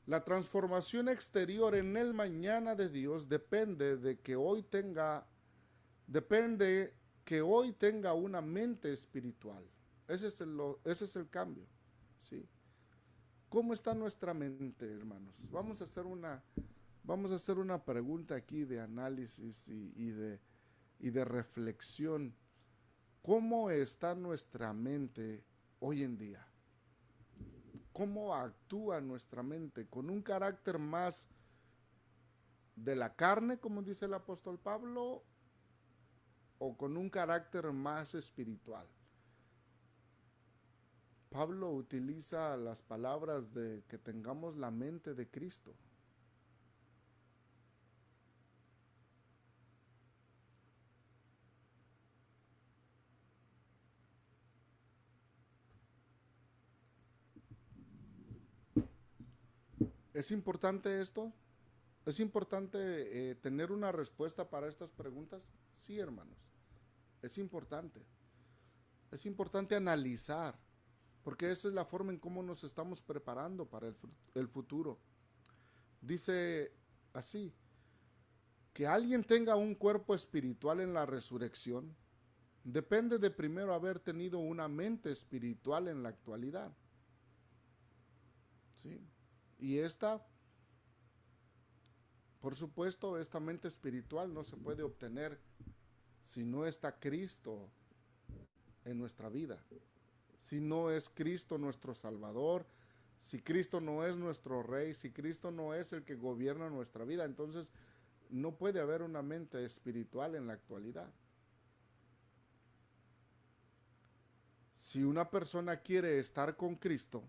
la transformación exterior en el mañana de Dios depende que hoy tenga una mente espiritual. Ese es el cambio, ¿sí? ¿Cómo está nuestra mente, hermanos? Vamos a hacer una pregunta aquí de análisis y de reflexión. ¿Cómo está nuestra mente hoy en día? ¿Cómo actúa nuestra mente? ¿Con un carácter más de la carne, como dice el apóstol Pablo, o con un carácter más espiritual? Pablo utiliza las palabras de que tengamos la mente de Cristo. ¿Es importante esto? ¿Es importante tener una respuesta para estas preguntas? Sí, hermanos, es importante. Es importante analizar, porque esa es la forma en cómo nos estamos preparando para el futuro. Dice así, que alguien tenga un cuerpo espiritual en la resurrección, depende de primero haber tenido una mente espiritual en la actualidad. ¿Sí? Y por supuesto, esta mente espiritual no se puede obtener si no está Cristo en nuestra vida. Si no es Cristo nuestro Salvador, si Cristo no es nuestro Rey, si Cristo no es el que gobierna nuestra vida, entonces no puede haber una mente espiritual en la actualidad. Si una persona quiere estar con Cristo,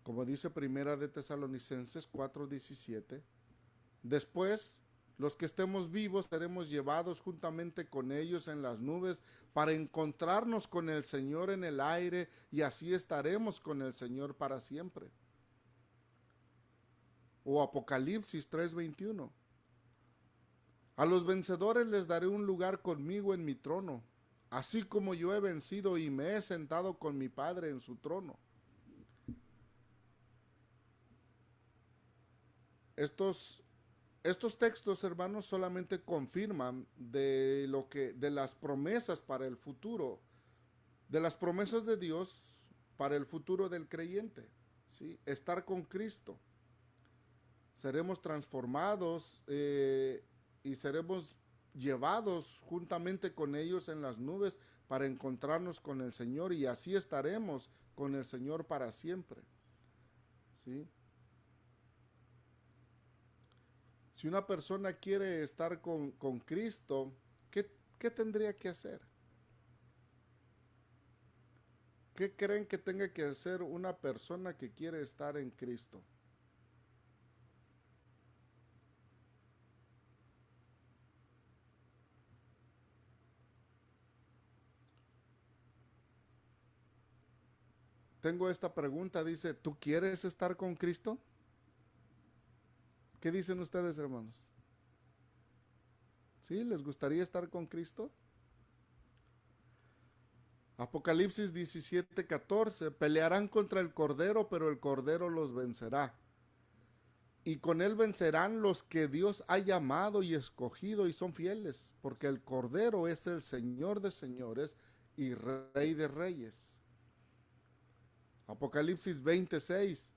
como dice Primera de Tesalonicenses 4:17, después los que estemos vivos seremos llevados juntamente con ellos en las nubes para encontrarnos con el Señor en el aire, y así estaremos con el Señor para siempre. O Apocalipsis 3:21, a los vencedores les daré un lugar conmigo en mi trono, así como yo he vencido y me he sentado con mi Padre en su trono. Estos textos, hermanos, solamente confirman de las promesas para el futuro, de las promesas de Dios para el futuro del creyente, ¿sí? Estar con Cristo. Seremos transformados y seremos llevados juntamente con ellos en las nubes para encontrarnos con el Señor, y así estaremos con el Señor para siempre, ¿sí? Si una persona quiere estar con Cristo, ¿qué tendría que hacer? ¿Qué creen que tenga que hacer una persona que quiere estar en Cristo? Tengo esta pregunta, dice, ¿tú quieres estar con Cristo? ¿Qué dicen ustedes, hermanos? ¿Sí? ¿Les gustaría estar con Cristo? Apocalipsis 17:14, pelearán contra el Cordero, pero el Cordero los vencerá. Y con él vencerán los que Dios ha llamado y escogido y son fieles, porque el Cordero es el Señor de señores y Rey de reyes. Apocalipsis 26,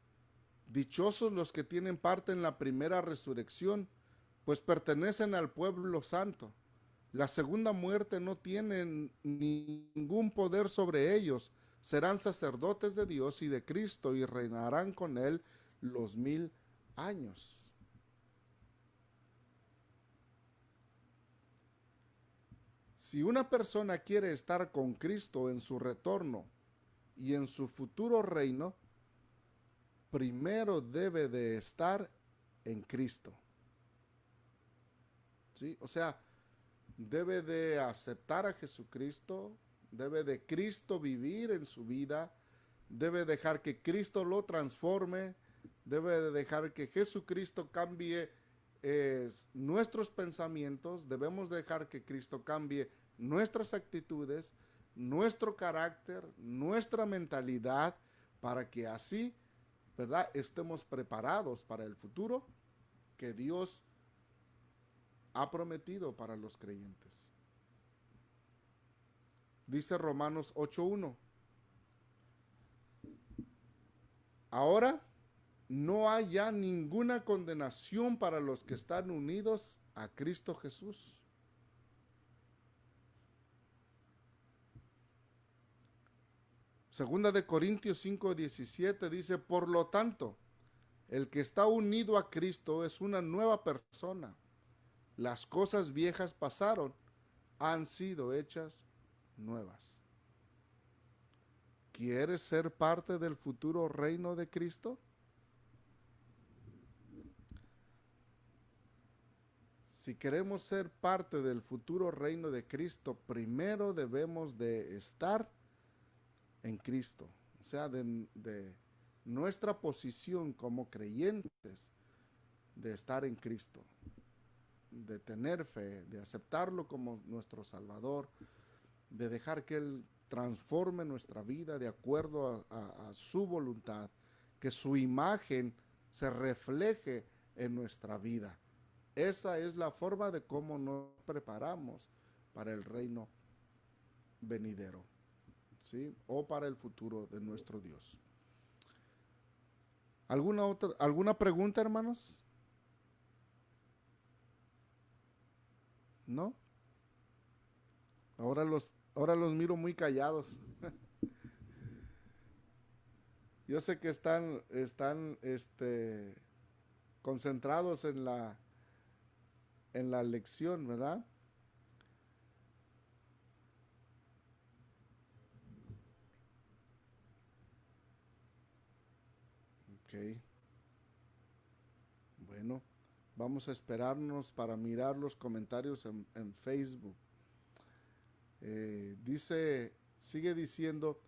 dichosos los que tienen parte en la primera resurrección, pues pertenecen al pueblo santo. La segunda muerte no tiene ningún poder sobre ellos. Serán sacerdotes de Dios y de Cristo y reinarán con él los 1000 años. Si una persona quiere estar con Cristo en su retorno y en su futuro reino, primero debe de estar en Cristo. ¿Sí? O sea, debe de aceptar a Jesucristo, debe de Cristo vivir en su vida, debe dejar que Cristo lo transforme, debe de dejar que Jesucristo cambie nuestros pensamientos, debemos dejar que Cristo cambie nuestras actitudes, nuestro carácter, nuestra mentalidad, para que así, ¿verdad?, estemos preparados para el futuro que Dios ha prometido para los creyentes. Dice Romanos 8:1. Ahora no hay ya ninguna condenación para los que están unidos a Cristo Jesús. Segunda de Corintios 5:17 dice, por lo tanto, el que está unido a Cristo es una nueva persona. Las cosas viejas pasaron, han sido hechas nuevas. ¿Quieres ser parte del futuro reino de Cristo? Si queremos ser parte del futuro reino de Cristo, primero debemos de estar en Cristo. O sea, de nuestra posición como creyentes, de estar en Cristo, de tener fe, de aceptarlo como nuestro Salvador, de dejar que Él transforme nuestra vida de acuerdo a su voluntad, que su imagen se refleje en nuestra vida. Esa es la forma de cómo nos preparamos para el reino venidero, ¿sí? O para el futuro de nuestro Dios. ¿Alguna pregunta, hermanos? ¿No? Ahora los miro muy callados. Yo sé que están concentrados en la lección, ¿verdad? Ok. Bueno, vamos a esperarnos para mirar los comentarios en Facebook. Sigue diciendo,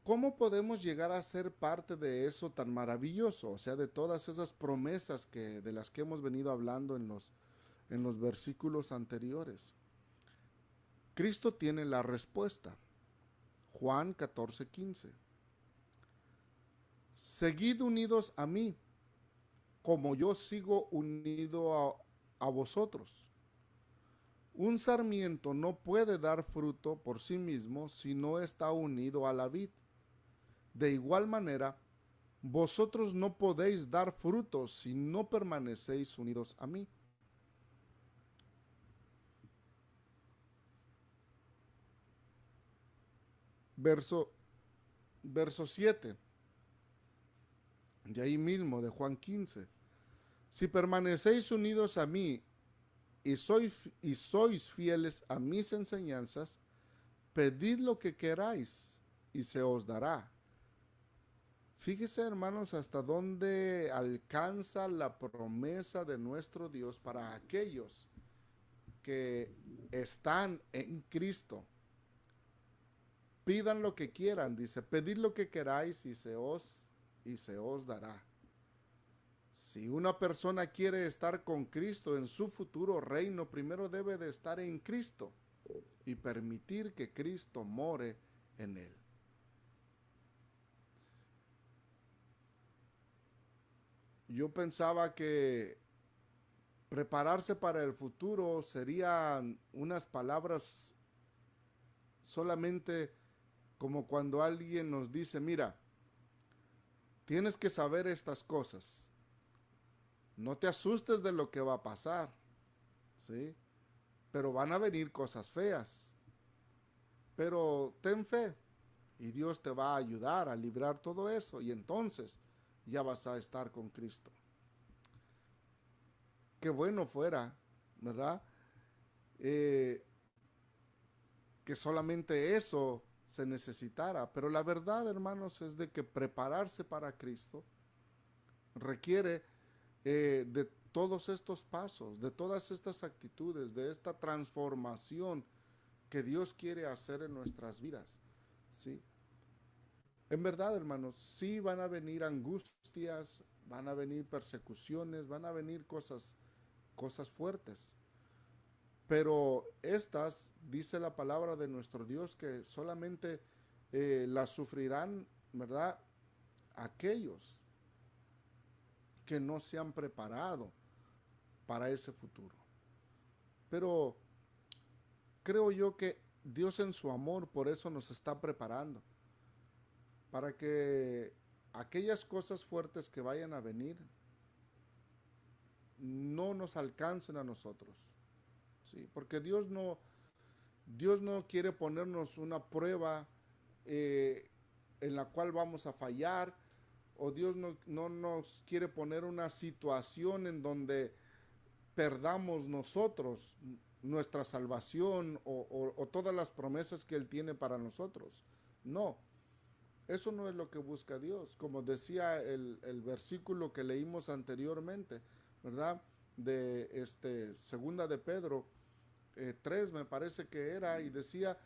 ¿cómo podemos llegar a ser parte de eso tan maravilloso? O sea, de todas esas promesas de las que hemos venido hablando en los versículos anteriores. Cristo tiene la respuesta. Juan 14:15. Seguid unidos a mí, como yo sigo unido a vosotros. Un sarmiento no puede dar fruto por sí mismo si no está unido a la vid. De igual manera, vosotros no podéis dar fruto si no permanecéis unidos a mí. Verso 7. De ahí mismo, de Juan 15. Si permanecéis unidos a mí y sois fieles a mis enseñanzas, pedid lo que queráis y se os dará. Fíjese, hermanos, hasta dónde alcanza la promesa de nuestro Dios para aquellos que están en Cristo. Pidan lo que quieran, dice, pedid lo que queráis y se os dará. Si una persona quiere estar con Cristo en su futuro reino, primero debe de estar en Cristo y permitir que Cristo more en él. Yo pensaba que prepararse para el futuro serían unas palabras solamente como cuando alguien nos dice, mira, tienes que saber estas cosas. No te asustes de lo que va a pasar, ¿sí? Pero van a venir cosas feas. Pero ten fe y Dios te va a ayudar a librar todo eso y entonces ya vas a estar con Cristo. Qué bueno fuera, ¿verdad? Que solamente eso se necesitara. Pero la verdad, hermanos, es de que prepararse para Cristo requiere de todos estos pasos, de todas estas actitudes, de esta transformación que Dios quiere hacer en nuestras vidas, ¿sí? En verdad, hermanos, sí van a venir angustias, van a venir persecuciones, van a venir cosas fuertes. Pero estas, dice la palabra de nuestro Dios, que solamente las sufrirán, ¿verdad? Aquellos que no se han preparado para ese futuro. Pero creo yo que Dios en su amor por eso nos está preparando, para que aquellas cosas fuertes que vayan a venir no nos alcancen a nosotros, ¿sí? Porque Dios no quiere ponernos una prueba en la cual vamos a fallar, o Dios no nos quiere poner una situación en donde perdamos nosotros nuestra salvación o todas las promesas que Él tiene para nosotros. No, eso no es lo que busca Dios. Como decía el versículo que leímos anteriormente, ¿verdad? De segunda de Pedro 3 me parece que era, y decía,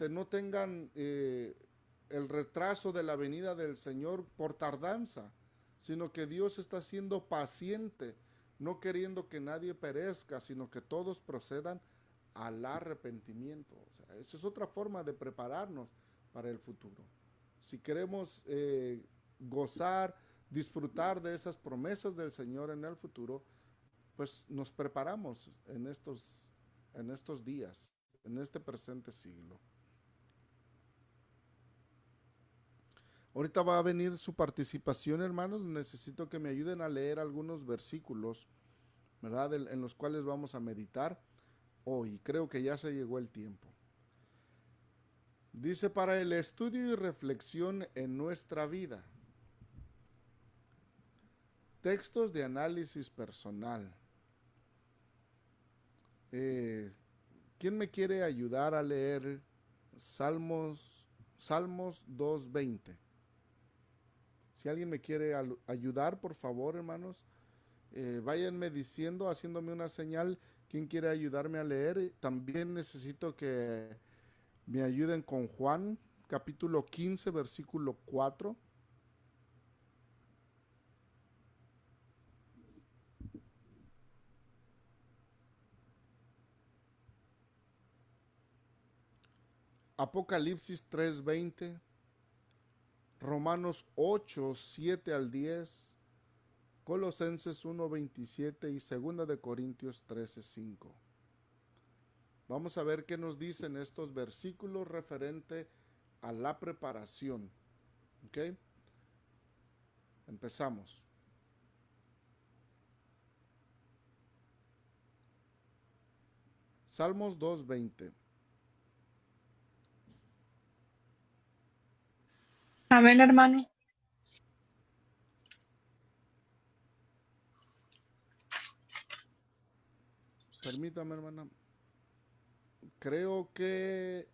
no tengan el retraso de la venida del Señor por tardanza, sino que Dios está siendo paciente, no queriendo que nadie perezca, sino que todos procedan al arrepentimiento. O sea, esa es otra forma de prepararnos para el futuro. Si queremos gozar, disfrutar de esas promesas del Señor en el futuro, pues nos preparamos en estos días, en este presente siglo. Ahorita va a venir su participación, hermanos. Necesito que me ayuden a leer algunos versículos, ¿verdad? En los cuales vamos a meditar hoy. Creo que ya se llegó el tiempo. Dice, para el estudio y reflexión en nuestra vida. Textos de análisis personal. ¿Quién me quiere ayudar a leer Salmos 2:20? Si alguien me quiere ayudar, por favor, hermanos, váyanme diciendo, haciéndome una señal, quién quiere ayudarme a leer. También necesito que me ayuden con Juan, capítulo 15, versículo 4. Apocalipsis 3:20. Romanos 8, 7 al 10, Colosenses 1, 27 y 2 de Corintios 13, 5. Vamos a ver qué nos dicen estos versículos referente a la preparación. ¿Ok? Empezamos. Salmos 2:20. Amén, hermano. Permítame, hermana. Creo que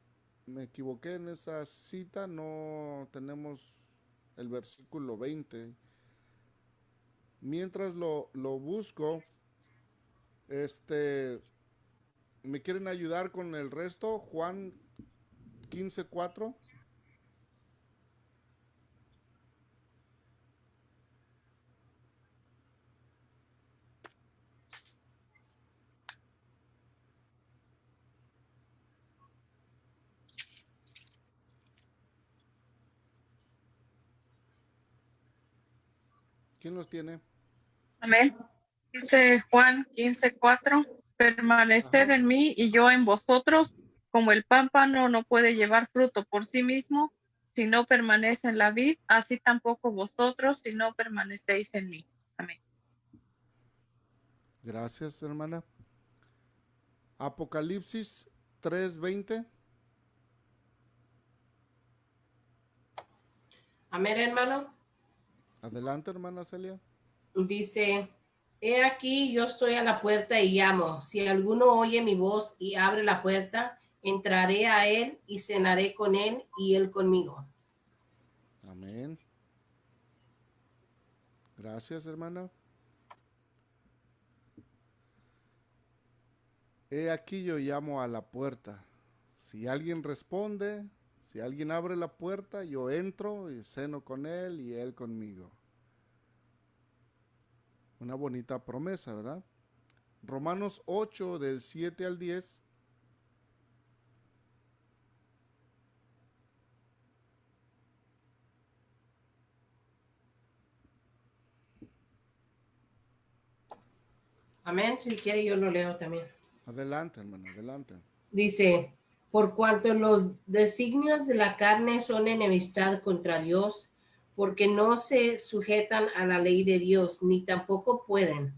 me equivoqué en esa cita. No tenemos el versículo 20. Mientras lo busco, ¿me quieren ayudar con el resto? Juan 15:4. ¿Quién los tiene? Amén. Dice Juan 15:4, permaneced Ajá. en mí y yo en vosotros, como el pámpano no puede llevar fruto por sí mismo si no permanece en la vid, así tampoco vosotros si no permanecéis en mí. Amén. Gracias, hermana. Apocalipsis 3:20. Amén, hermano. Adelante, hermana Celia. Dice, he aquí yo estoy a la puerta y llamo. Si alguno oye mi voz y abre la puerta, entraré a él y cenaré con él y él conmigo. Amén. Gracias, hermana. He aquí yo llamo a la puerta. Si alguien responde, si alguien abre la puerta, yo entro y ceno con él y él conmigo. Una bonita promesa, ¿verdad? Romanos 8 del 7 al 10. Amén. Si quiere, yo lo leo también. Adelante, hermano, adelante. Dice, por cuanto los designios de la carne son enemistad contra Dios, porque no se sujetan a la ley de Dios, ni tampoco pueden.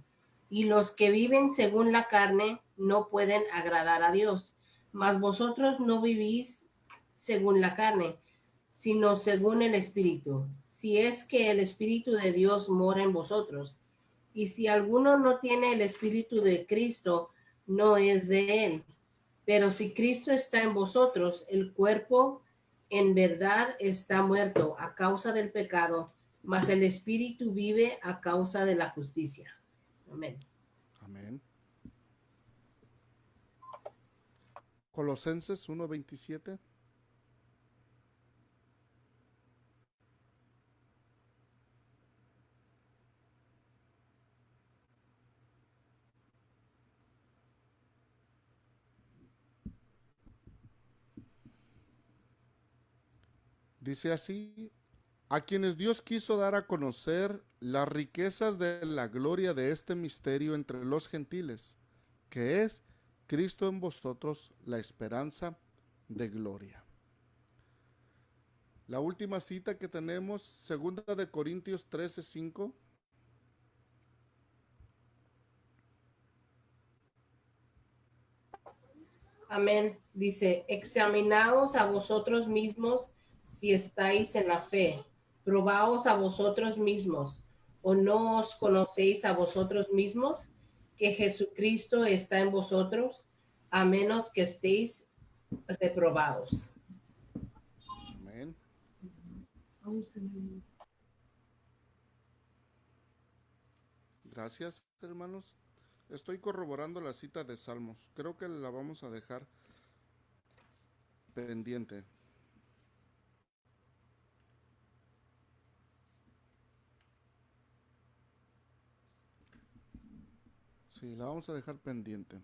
Y los que viven según la carne no pueden agradar a Dios. Mas vosotros no vivís según la carne, sino según el Espíritu. Si es que el Espíritu de Dios mora en vosotros. Y si alguno no tiene el Espíritu de Cristo, no es de él. Pero si Cristo está en vosotros, el cuerpo en verdad está muerto a causa del pecado, mas el Espíritu vive a causa de la justicia. Amén. Amén. Colosenses 1:27. Dice así: a quienes Dios quiso dar a conocer las riquezas de la gloria de este misterio entre los gentiles, que es Cristo en vosotros, la esperanza de gloria. La última cita que tenemos, 2 de Corintios 13:5. Amén. Dice, examinaos a vosotros mismos si estáis en la fe. Probaos a vosotros mismos. ¿O no os conocéis a vosotros mismos que Jesucristo está en vosotros, a menos que estéis reprobados? Amén. Gracias, hermanos. Estoy corroborando la cita de Salmos. Creo que la vamos a dejar pendiente. Sí, la vamos a dejar pendiente.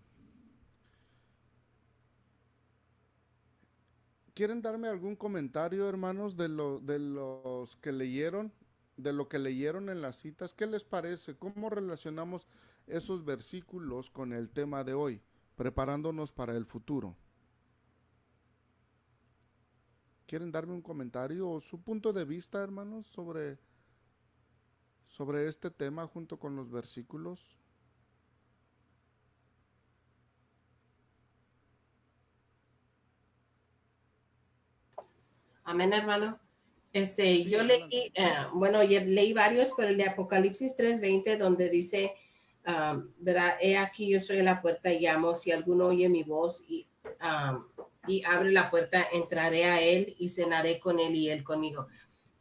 ¿Quieren darme algún comentario, hermanos, de los que leyeron, de lo que leyeron en las citas? ¿Qué les parece? ¿Cómo relacionamos esos versículos con el tema de hoy, preparándonos para el futuro? ¿Quieren darme un comentario o su punto de vista, hermanos, sobre este tema junto con los versículos? Amén, hermano. Sí, Yo leí, leí varios, pero el de Apocalipsis 3:20, donde dice, verá, he aquí yo soy a la puerta y llamo, si alguno oye mi voz y abre la puerta, entraré a él y cenaré con él y él conmigo.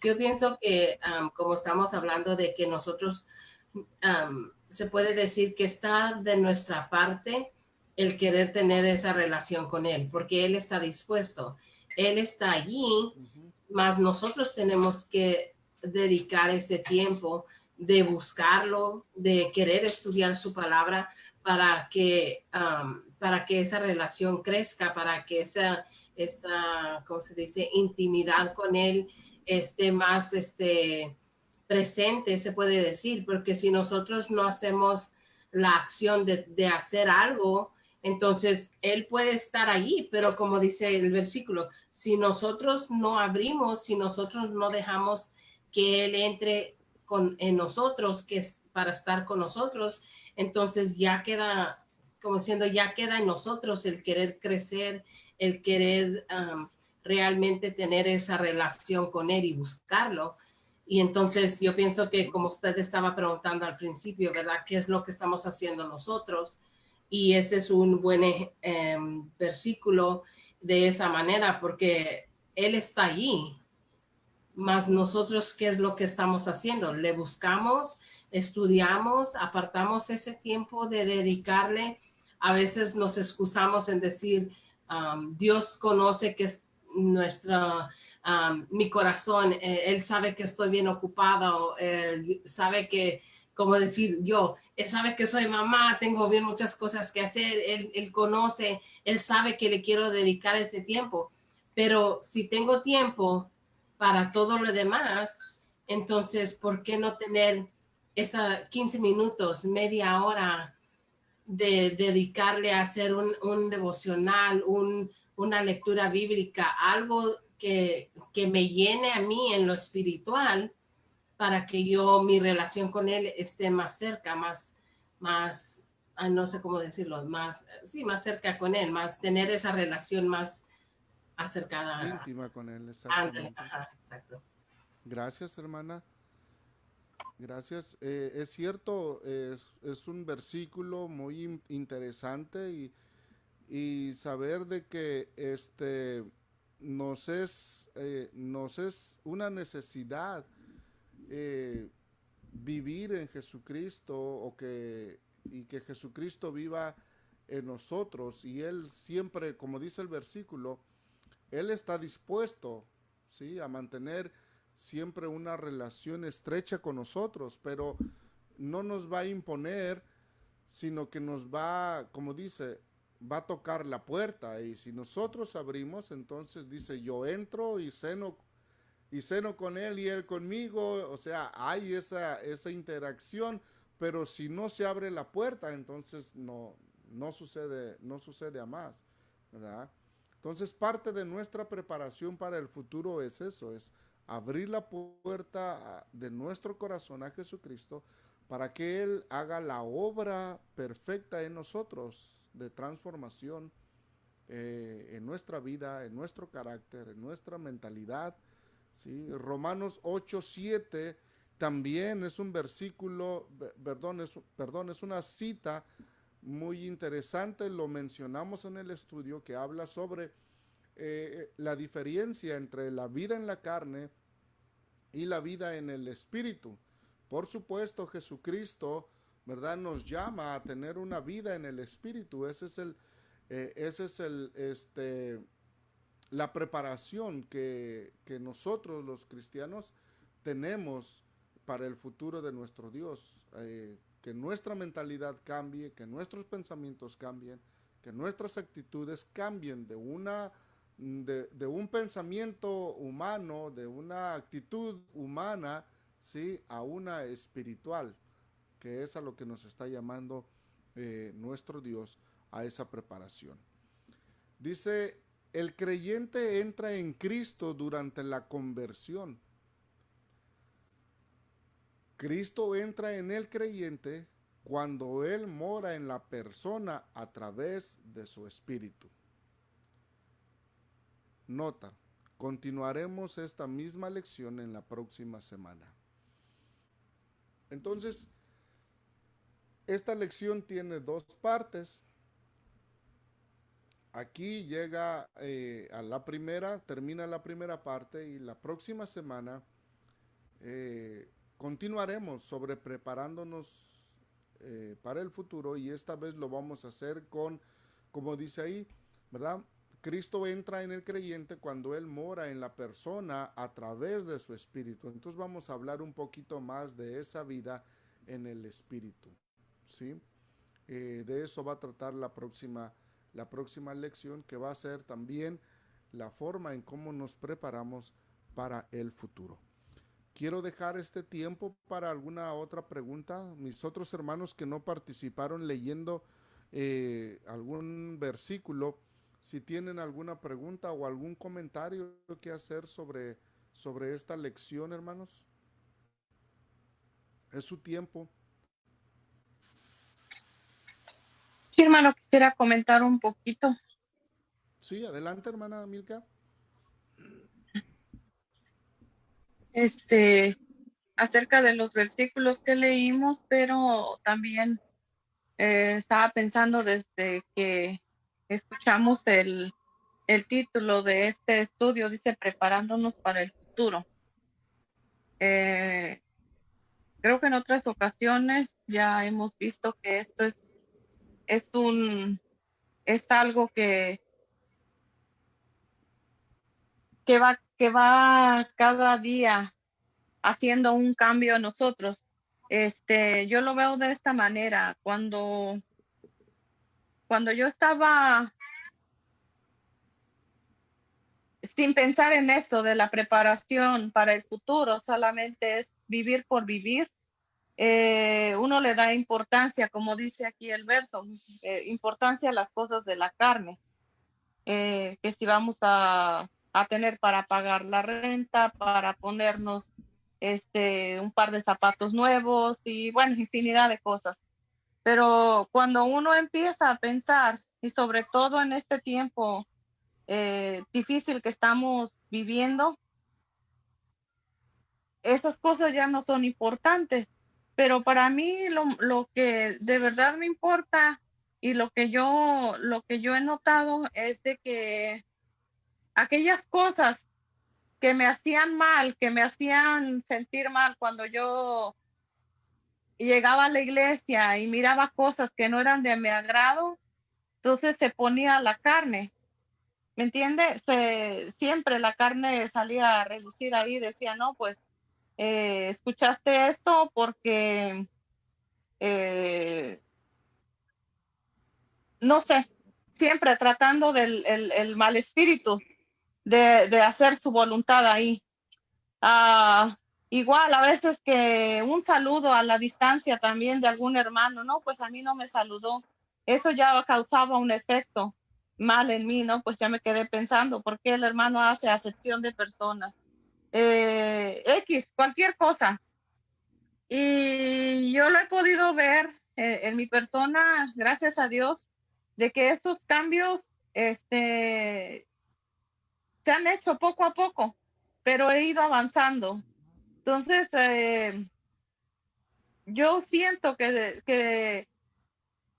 Yo pienso que como estamos hablando de que nosotros, se puede decir que está de nuestra parte el querer tener esa relación con él, porque él está dispuesto, él está allí, mas nosotros tenemos que dedicar ese tiempo de buscarlo, de querer estudiar su palabra para que esa relación crezca, para que esa ¿cómo se dice?, intimidad con él esté más presente, se puede decir, porque si nosotros no hacemos la acción de hacer algo, entonces él puede estar allí, pero como dice el versículo, si nosotros no abrimos, si nosotros no dejamos que él entre en nosotros, que es para estar con nosotros, entonces ya queda, como diciendo, ya queda en nosotros el querer crecer, el querer realmente tener esa relación con él y buscarlo. Y entonces yo pienso que como usted estaba preguntando al principio, ¿verdad? ¿Qué es lo que estamos haciendo nosotros? Y ese es un buen versículo de esa manera, porque él está allí. Mas nosotros, ¿qué es lo que estamos haciendo? Le buscamos, estudiamos, apartamos ese tiempo de dedicarle. A veces nos excusamos en decir, Dios conoce que es mi corazón, Él sabe que estoy bien ocupada, o sabe que, como decir yo, Él sabe que soy mamá, tengo bien muchas cosas que hacer, Él conoce, Él sabe que le quiero dedicar ese tiempo, pero si tengo tiempo para todo lo demás, entonces, ¿por qué no tener esa 15 minutos, media hora de dedicarle a hacer un devocional, una lectura bíblica, algo que me llene a mí en lo espiritual para que mi relación con él esté más cerca, más, no sé cómo decirlo, más cerca con él, más tener esa relación más acercada. Íntima con él, Ándale, exactamente. ajá, exacto. Gracias, hermana. Gracias. Es cierto, es un versículo muy interesante y saber de que nos es una necesidad eh, vivir en Jesucristo y que Jesucristo viva en nosotros y Él siempre, como dice el versículo, Él está dispuesto, ¿sí?, a mantener siempre una relación estrecha con nosotros, pero no nos va a imponer, sino que nos va, como dice, va a tocar la puerta y si nosotros abrimos, entonces dice, yo entro y ceno con él y él conmigo, o sea, hay esa interacción, pero si no se abre la puerta, entonces no sucede a más, ¿verdad? Entonces, parte de nuestra preparación para el futuro es eso, es abrir la puerta de nuestro corazón a Jesucristo para que Él haga la obra perfecta en nosotros de transformación en nuestra vida, en nuestro carácter, en nuestra mentalidad. ¿Sí? Romanos 8:7 también es un versículo, es una cita muy interesante, lo mencionamos en el estudio, que habla sobre la diferencia entre la vida en la carne y la vida en el espíritu. Por supuesto, Jesucristo, ¿verdad?, nos llama a tener una vida en el espíritu. Ese es la preparación que nosotros los cristianos tenemos para el futuro de nuestro Dios. Que nuestra mentalidad cambie, que nuestros pensamientos cambien, que nuestras actitudes cambien de un pensamiento humano, de una actitud humana, ¿sí?, a una espiritual, que es a lo que nos está llamando nuestro Dios, a esa preparación. Dice, el creyente entra en Cristo durante la conversión. Cristo entra en el creyente cuando Él mora en la persona a través de su espíritu. Nota, continuaremos esta misma lección en la próxima semana. Entonces, esta lección tiene dos partes. Aquí llega a la primera, termina la primera parte y la próxima semana continuaremos sobre preparándonos para el futuro y esta vez lo vamos a hacer con, como dice ahí, ¿verdad? Cristo entra en el creyente cuando Él mora en la persona a través de su espíritu. Entonces vamos a hablar un poquito más de esa vida en el espíritu, ¿sí? De eso va a tratar la próxima lección, que va a ser también la forma en cómo nos preparamos para el futuro. Quiero dejar este tiempo para alguna otra pregunta. Mis otros hermanos que no participaron leyendo algún versículo, si tienen alguna pregunta o algún comentario que hacer sobre esta lección, hermanos. Es su tiempo. Sí, hermano, quisiera comentar un poquito. Sí, adelante, hermana Milka. Acerca de los versículos que leímos, pero también estaba pensando desde que escuchamos el título de este estudio, dice preparándonos para el futuro. Creo que en otras ocasiones ya hemos visto que esto es algo que que va cada día haciendo un cambio en nosotros. Yo lo veo de esta manera. Cuando yo estaba sin pensar en esto de la preparación para el futuro, solamente es vivir por vivir, uno le da importancia, como dice aquí el verso, importancia a las cosas de la carne, que si vamos a tener para pagar la renta, para ponernos un par de zapatos nuevos y bueno, infinidad de cosas. Pero cuando uno empieza a pensar, y sobre todo en este tiempo difícil que estamos viviendo, esas cosas ya no son importantes. Pero para mí lo que de verdad me importa y lo que yo he notado es de que aquellas cosas que me hacían mal, que me hacían sentir mal cuando yo llegaba a la iglesia y miraba cosas que no eran de mi agrado, entonces se ponía la carne. ¿Me entiendes? Siempre la carne salía a relucir ahí, decía, no, pues escuchaste esto porque, no sé, siempre tratando del el mal espíritu de hacer su voluntad ahí. Ah, igual a veces que un saludo a la distancia también de algún hermano, no, pues a mí no me saludó. Eso ya causaba un efecto mal en mí, ¿no? Pues ya me quedé pensando, ¿por qué el hermano hace acepción de personas? X, cualquier cosa. Y yo lo he podido ver en mi persona, gracias a Dios, de que estos cambios se han hecho poco a poco, pero he ido avanzando. Entonces, yo siento que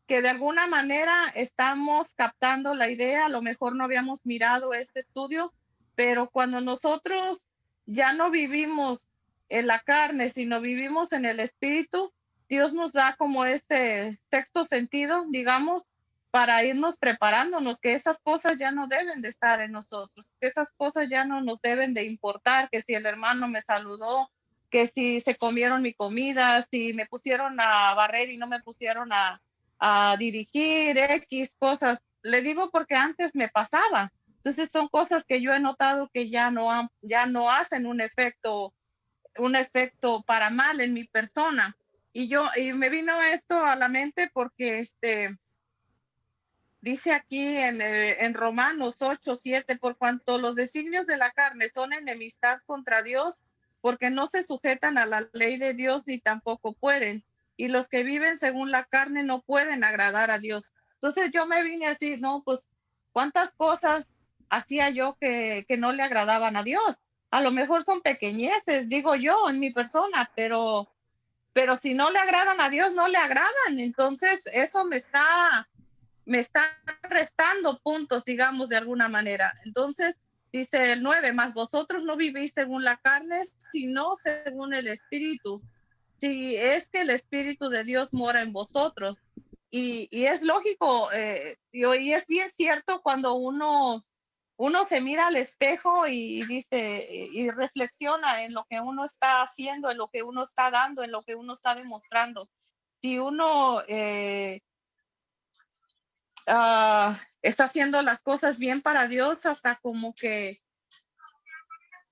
de alguna manera estamos captando la idea, a lo mejor no habíamos mirado este estudio, pero cuando nosotros ya no vivimos en la carne, sino vivimos en el espíritu, Dios nos da como este sexto sentido, digamos, para irnos preparándonos, que esas cosas ya no deben de estar en nosotros, que esas cosas ya no nos deben de importar, que si el hermano me saludó, que si se comieron mi comida, si me pusieron a barrer y no me pusieron a dirigir X cosas. Le digo porque antes me pasaba. Entonces son cosas que yo he notado que ya no hacen un efecto para mal en mi persona. Y me vino esto a la mente porque dice aquí en Romanos 8:7, por cuanto los designios de la carne son enemistad contra Dios, porque no se sujetan a la ley de Dios ni tampoco pueden. Y los que viven según la carne no pueden agradar a Dios. Entonces yo me vine así, no, pues, ¿cuántas cosas hacía yo que no le agradaban a Dios? A lo mejor son pequeñeces, digo yo, en mi persona, pero si no le agradan a Dios, no le agradan. Entonces eso me está restando puntos, digamos, de alguna manera. Entonces, dice el 9, más vosotros no vivís según la carne, sino según el Espíritu. Si es que el Espíritu de Dios mora en vosotros. Y es lógico, y es bien cierto cuando uno se mira al espejo y dice, y reflexiona en lo que uno está haciendo, en lo que uno está dando, en lo que uno está demostrando. Si uno está haciendo las cosas bien para Dios, hasta como que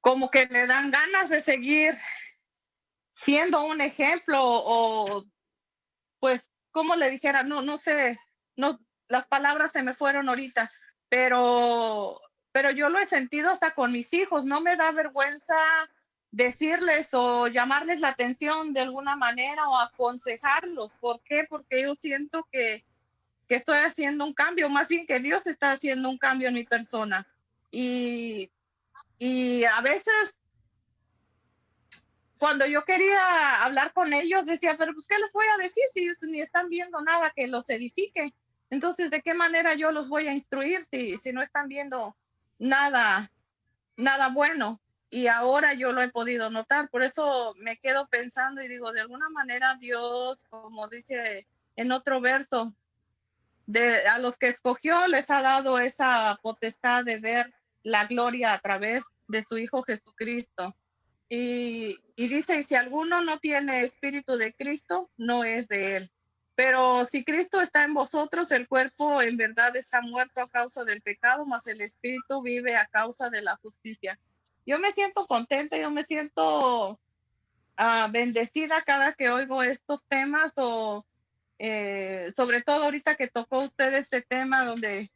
le dan ganas de seguir siendo un ejemplo o pues, como le dijera, no sé, no, las palabras se me fueron ahorita, pero yo lo he sentido hasta con mis hijos, no me da vergüenza decirles o llamarles la atención de alguna manera o aconsejarlos. ¿Por qué? Porque yo siento que estoy haciendo un cambio, más bien que Dios está haciendo un cambio en mi persona. Y, y a veces cuando yo quería hablar con ellos decía, pero pues ¿qué les voy a decir si ellos ni están viendo nada que los edifique? Entonces, ¿de qué manera yo los voy a instruir si no están viendo nada, nada bueno? Y ahora yo lo he podido notar, por eso me quedo pensando y digo, de alguna manera Dios, como dice en otro verso, a los que escogió les ha dado esa potestad de ver la gloria a través de su Hijo Jesucristo. Y dice, si alguno no tiene espíritu de Cristo, no es de él. Pero si Cristo está en vosotros, el cuerpo en verdad está muerto a causa del pecado, mas el espíritu vive a causa de la justicia. Yo me siento contenta, yo me siento bendecida cada que oigo estos temas o sobre todo ahorita que tocó usted este tema donde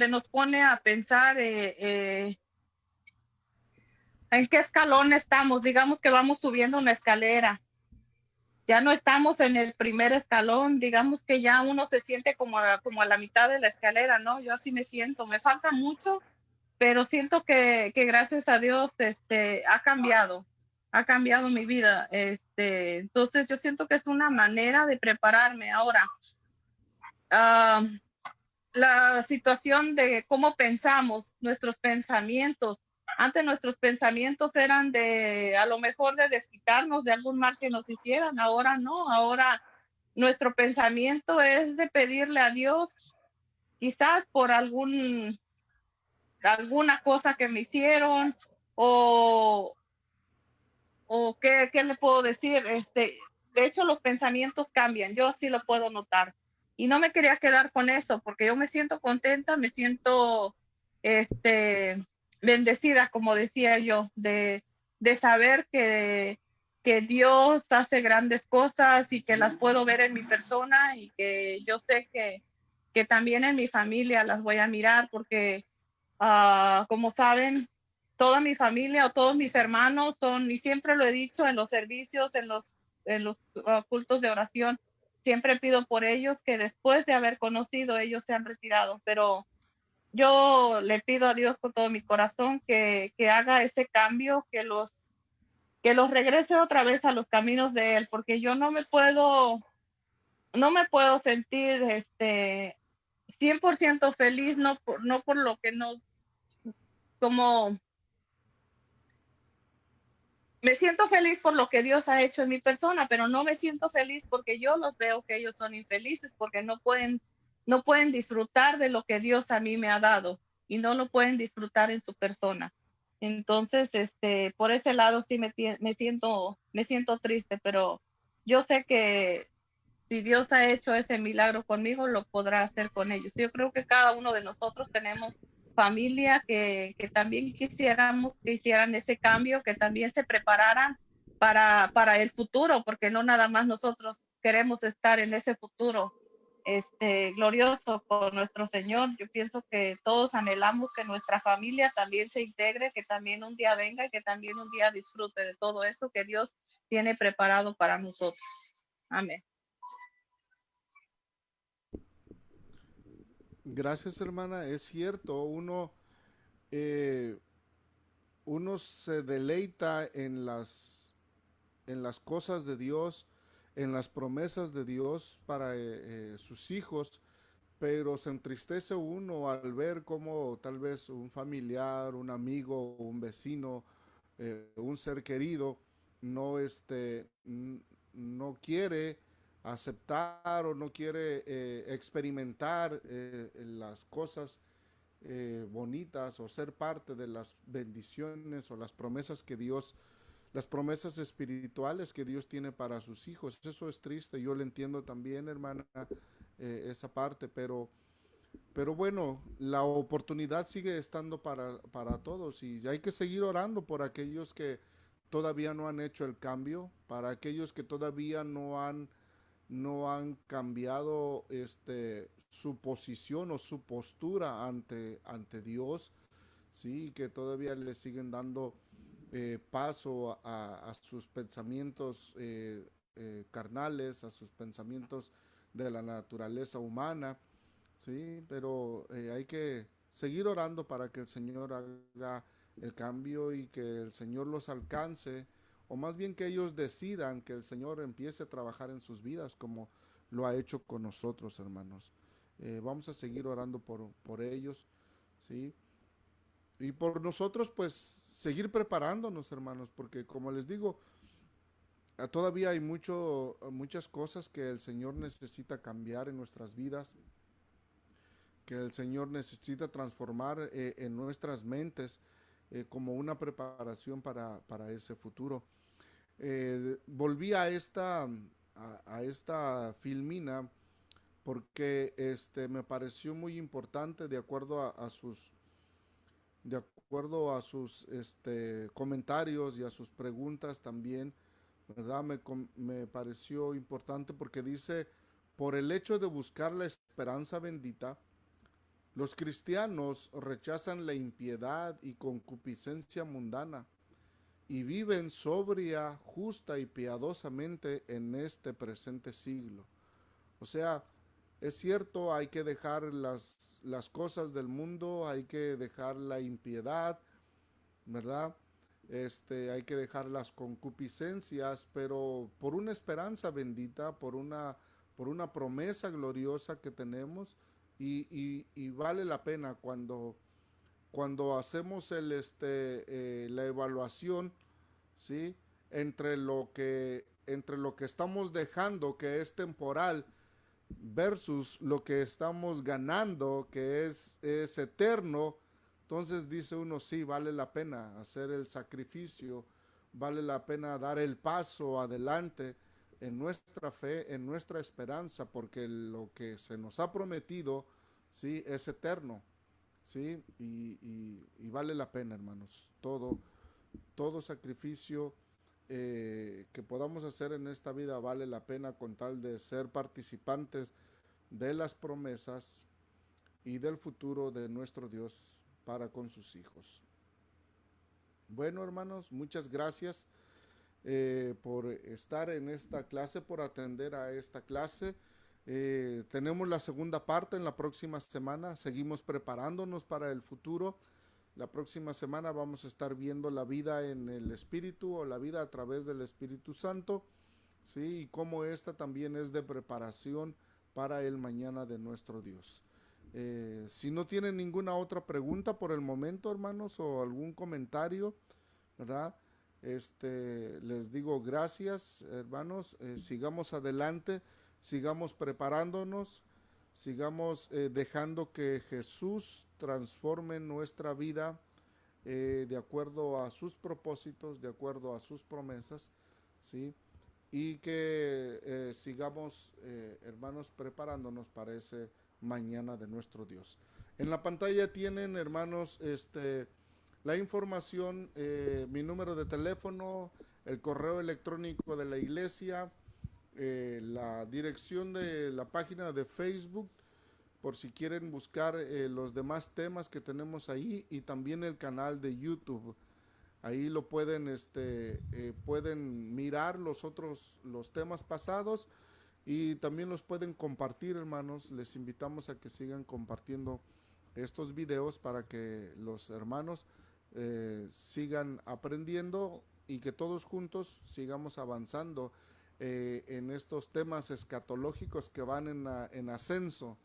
nos pone a pensar en qué escalón estamos. Digamos que vamos subiendo una escalera. Ya no estamos en el primer escalón, digamos que ya uno se siente como a la mitad de la escalera, ¿no? Yo así me siento, me falta mucho, pero siento que gracias a Dios ha cambiado mi vida. Entonces yo siento que es una manera de prepararme. Ahora, uh, la situación de cómo pensamos, nuestros pensamientos. Antes nuestros pensamientos eran de, a lo mejor de desquitarnos de algún mal que nos hicieran, ahora no, ahora nuestro pensamiento es de pedirle a Dios, quizás por alguna cosa que me hicieron o, o qué le puedo decir. De hecho, los pensamientos cambian, yo sí lo puedo notar. Y no me quería quedar con eso, porque yo me siento contenta, me siento bendecida, como decía yo, de saber que Dios hace grandes cosas y que las puedo ver en mi persona y que yo sé que también en mi familia las voy a mirar, porque como saben, toda mi familia o todos mis hermanos son, y siempre lo he dicho en los servicios, en los cultos de oración, siempre pido por ellos que después de haber conocido, ellos se han retirado, pero yo le pido a Dios con todo mi corazón que haga ese cambio, que los regrese otra vez a los caminos de Él, porque yo no me puedo sentir 100% feliz, no por lo que no, como me siento feliz por lo que Dios ha hecho en mi persona, pero no me siento feliz porque yo los veo que ellos son infelices, porque no pueden disfrutar de lo que Dios a mí me ha dado y no lo pueden disfrutar en su persona. Entonces, por ese lado sí me siento triste, pero yo sé que si Dios ha hecho ese milagro conmigo, lo podrá hacer con ellos. Yo creo que cada uno de nosotros tenemos familia que también quisiéramos que hicieran ese cambio, que también se prepararan para el futuro, porque no nada más nosotros queremos estar en ese futuro glorioso con nuestro Señor. Yo pienso que todos anhelamos que nuestra familia también se integre, que también un día venga y que también un día disfrute de todo eso que Dios tiene preparado para nosotros. Amén. Gracias, hermana. Es cierto, eh, uno se deleita en las cosas de Dios, en las promesas de Dios para sus hijos, pero se entristece uno al ver cómo tal vez un familiar, un amigo, un vecino, un ser querido no, no quiere aceptar o no quiere experimentar las cosas bonitas o ser parte de las bendiciones o las promesas espirituales que Dios tiene para sus hijos. Eso es triste, yo lo entiendo también, hermana, esa parte, pero bueno, la oportunidad sigue estando para todos y hay que seguir orando por aquellos que todavía no han hecho el cambio, para aquellos que todavía no han cambiado su posición o su postura ante Dios, sí, que todavía le siguen dando paso a sus pensamientos carnales, a sus pensamientos de la naturaleza humana, sí, pero hay que seguir orando para que el Señor haga el cambio y que el Señor los alcance, o más bien que ellos decidan que el Señor empiece a trabajar en sus vidas como lo ha hecho con nosotros, hermanos. Vamos a seguir orando por ellos, ¿sí? Y por nosotros, pues, seguir preparándonos, hermanos, porque como les digo, todavía hay muchas cosas que el Señor necesita cambiar en nuestras vidas, que el Señor necesita transformar en nuestras mentes, como una preparación para ese futuro. Volví a esta filmina porque me pareció muy importante de acuerdo a sus comentarios y a sus preguntas también, ¿verdad? Me pareció importante porque dice, por el hecho de buscar la esperanza bendita, los cristianos rechazan la impiedad y concupiscencia mundana y viven sobria, justa y piadosamente en este presente siglo. O sea, es cierto, hay que dejar las cosas del mundo, hay que dejar la impiedad, ¿verdad? Hay que dejar las concupiscencias, pero por una esperanza bendita, por una promesa gloriosa que tenemos, y vale la pena cuando hacemos la evaluación, ¿sí? Entre lo que estamos dejando, que es temporal, versus lo que estamos ganando, que es eterno. Entonces dice uno, sí, vale la pena hacer el sacrificio, vale la pena dar el paso adelante en nuestra fe, en nuestra esperanza, porque lo que se nos ha prometido, sí, es eterno, sí, y vale la pena, hermanos, todo sacrificio que podamos hacer en esta vida vale la pena con tal de ser participantes de las promesas y del futuro de nuestro Dios para con sus hijos. Bueno, hermanos, muchas gracias por estar en esta clase, por atender a esta clase. Tenemos la segunda parte en la próxima semana. Seguimos preparándonos para el futuro. La próxima semana vamos a estar viendo la vida en el Espíritu, o la vida a través del Espíritu Santo, ¿sí? Y cómo esta también es de preparación para el mañana de nuestro Dios. Si no tienen ninguna otra pregunta por el momento, hermanos, o algún comentario, ¿verdad? Les digo gracias, hermanos. Sigamos adelante, sigamos preparándonos, sigamos dejando que Jesús transforme nuestra vida de acuerdo a sus propósitos, de acuerdo a sus promesas, ¿sí? Y que sigamos, hermanos, preparándonos para ese mañana de nuestro Dios. En la pantalla tienen, hermanos, la información, mi número de teléfono, el correo electrónico de la iglesia, la dirección de la página de Facebook, por si quieren buscar los demás temas que tenemos ahí, y también el canal de YouTube. Ahí lo pueden mirar los temas pasados, y también los pueden compartir, hermanos. Les invitamos a que sigan compartiendo estos videos para que los hermanos sigan aprendiendo y que todos juntos sigamos avanzando en estos temas escatológicos que van en ascenso.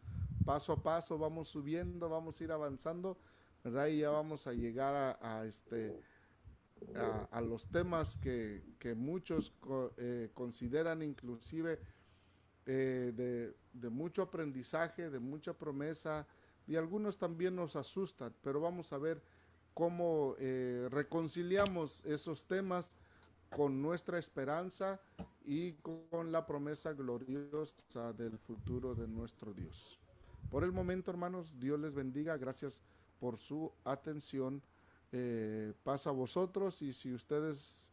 Paso a paso vamos subiendo, vamos a ir avanzando, ¿verdad? Y ya vamos a llegar a los temas que muchos consideran inclusive de mucho aprendizaje, de mucha promesa, y algunos también nos asustan, pero vamos a ver cómo reconciliamos esos temas con nuestra esperanza y con la promesa gloriosa del futuro de nuestro Dios. Por el momento, hermanos, Dios les bendiga. Gracias por su atención. Paz a vosotros, y si ustedes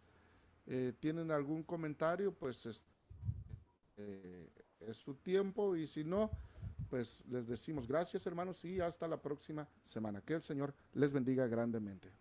tienen algún comentario, pues es su tiempo, y si no, pues les decimos gracias, hermanos, y hasta la próxima semana. Que el Señor les bendiga grandemente.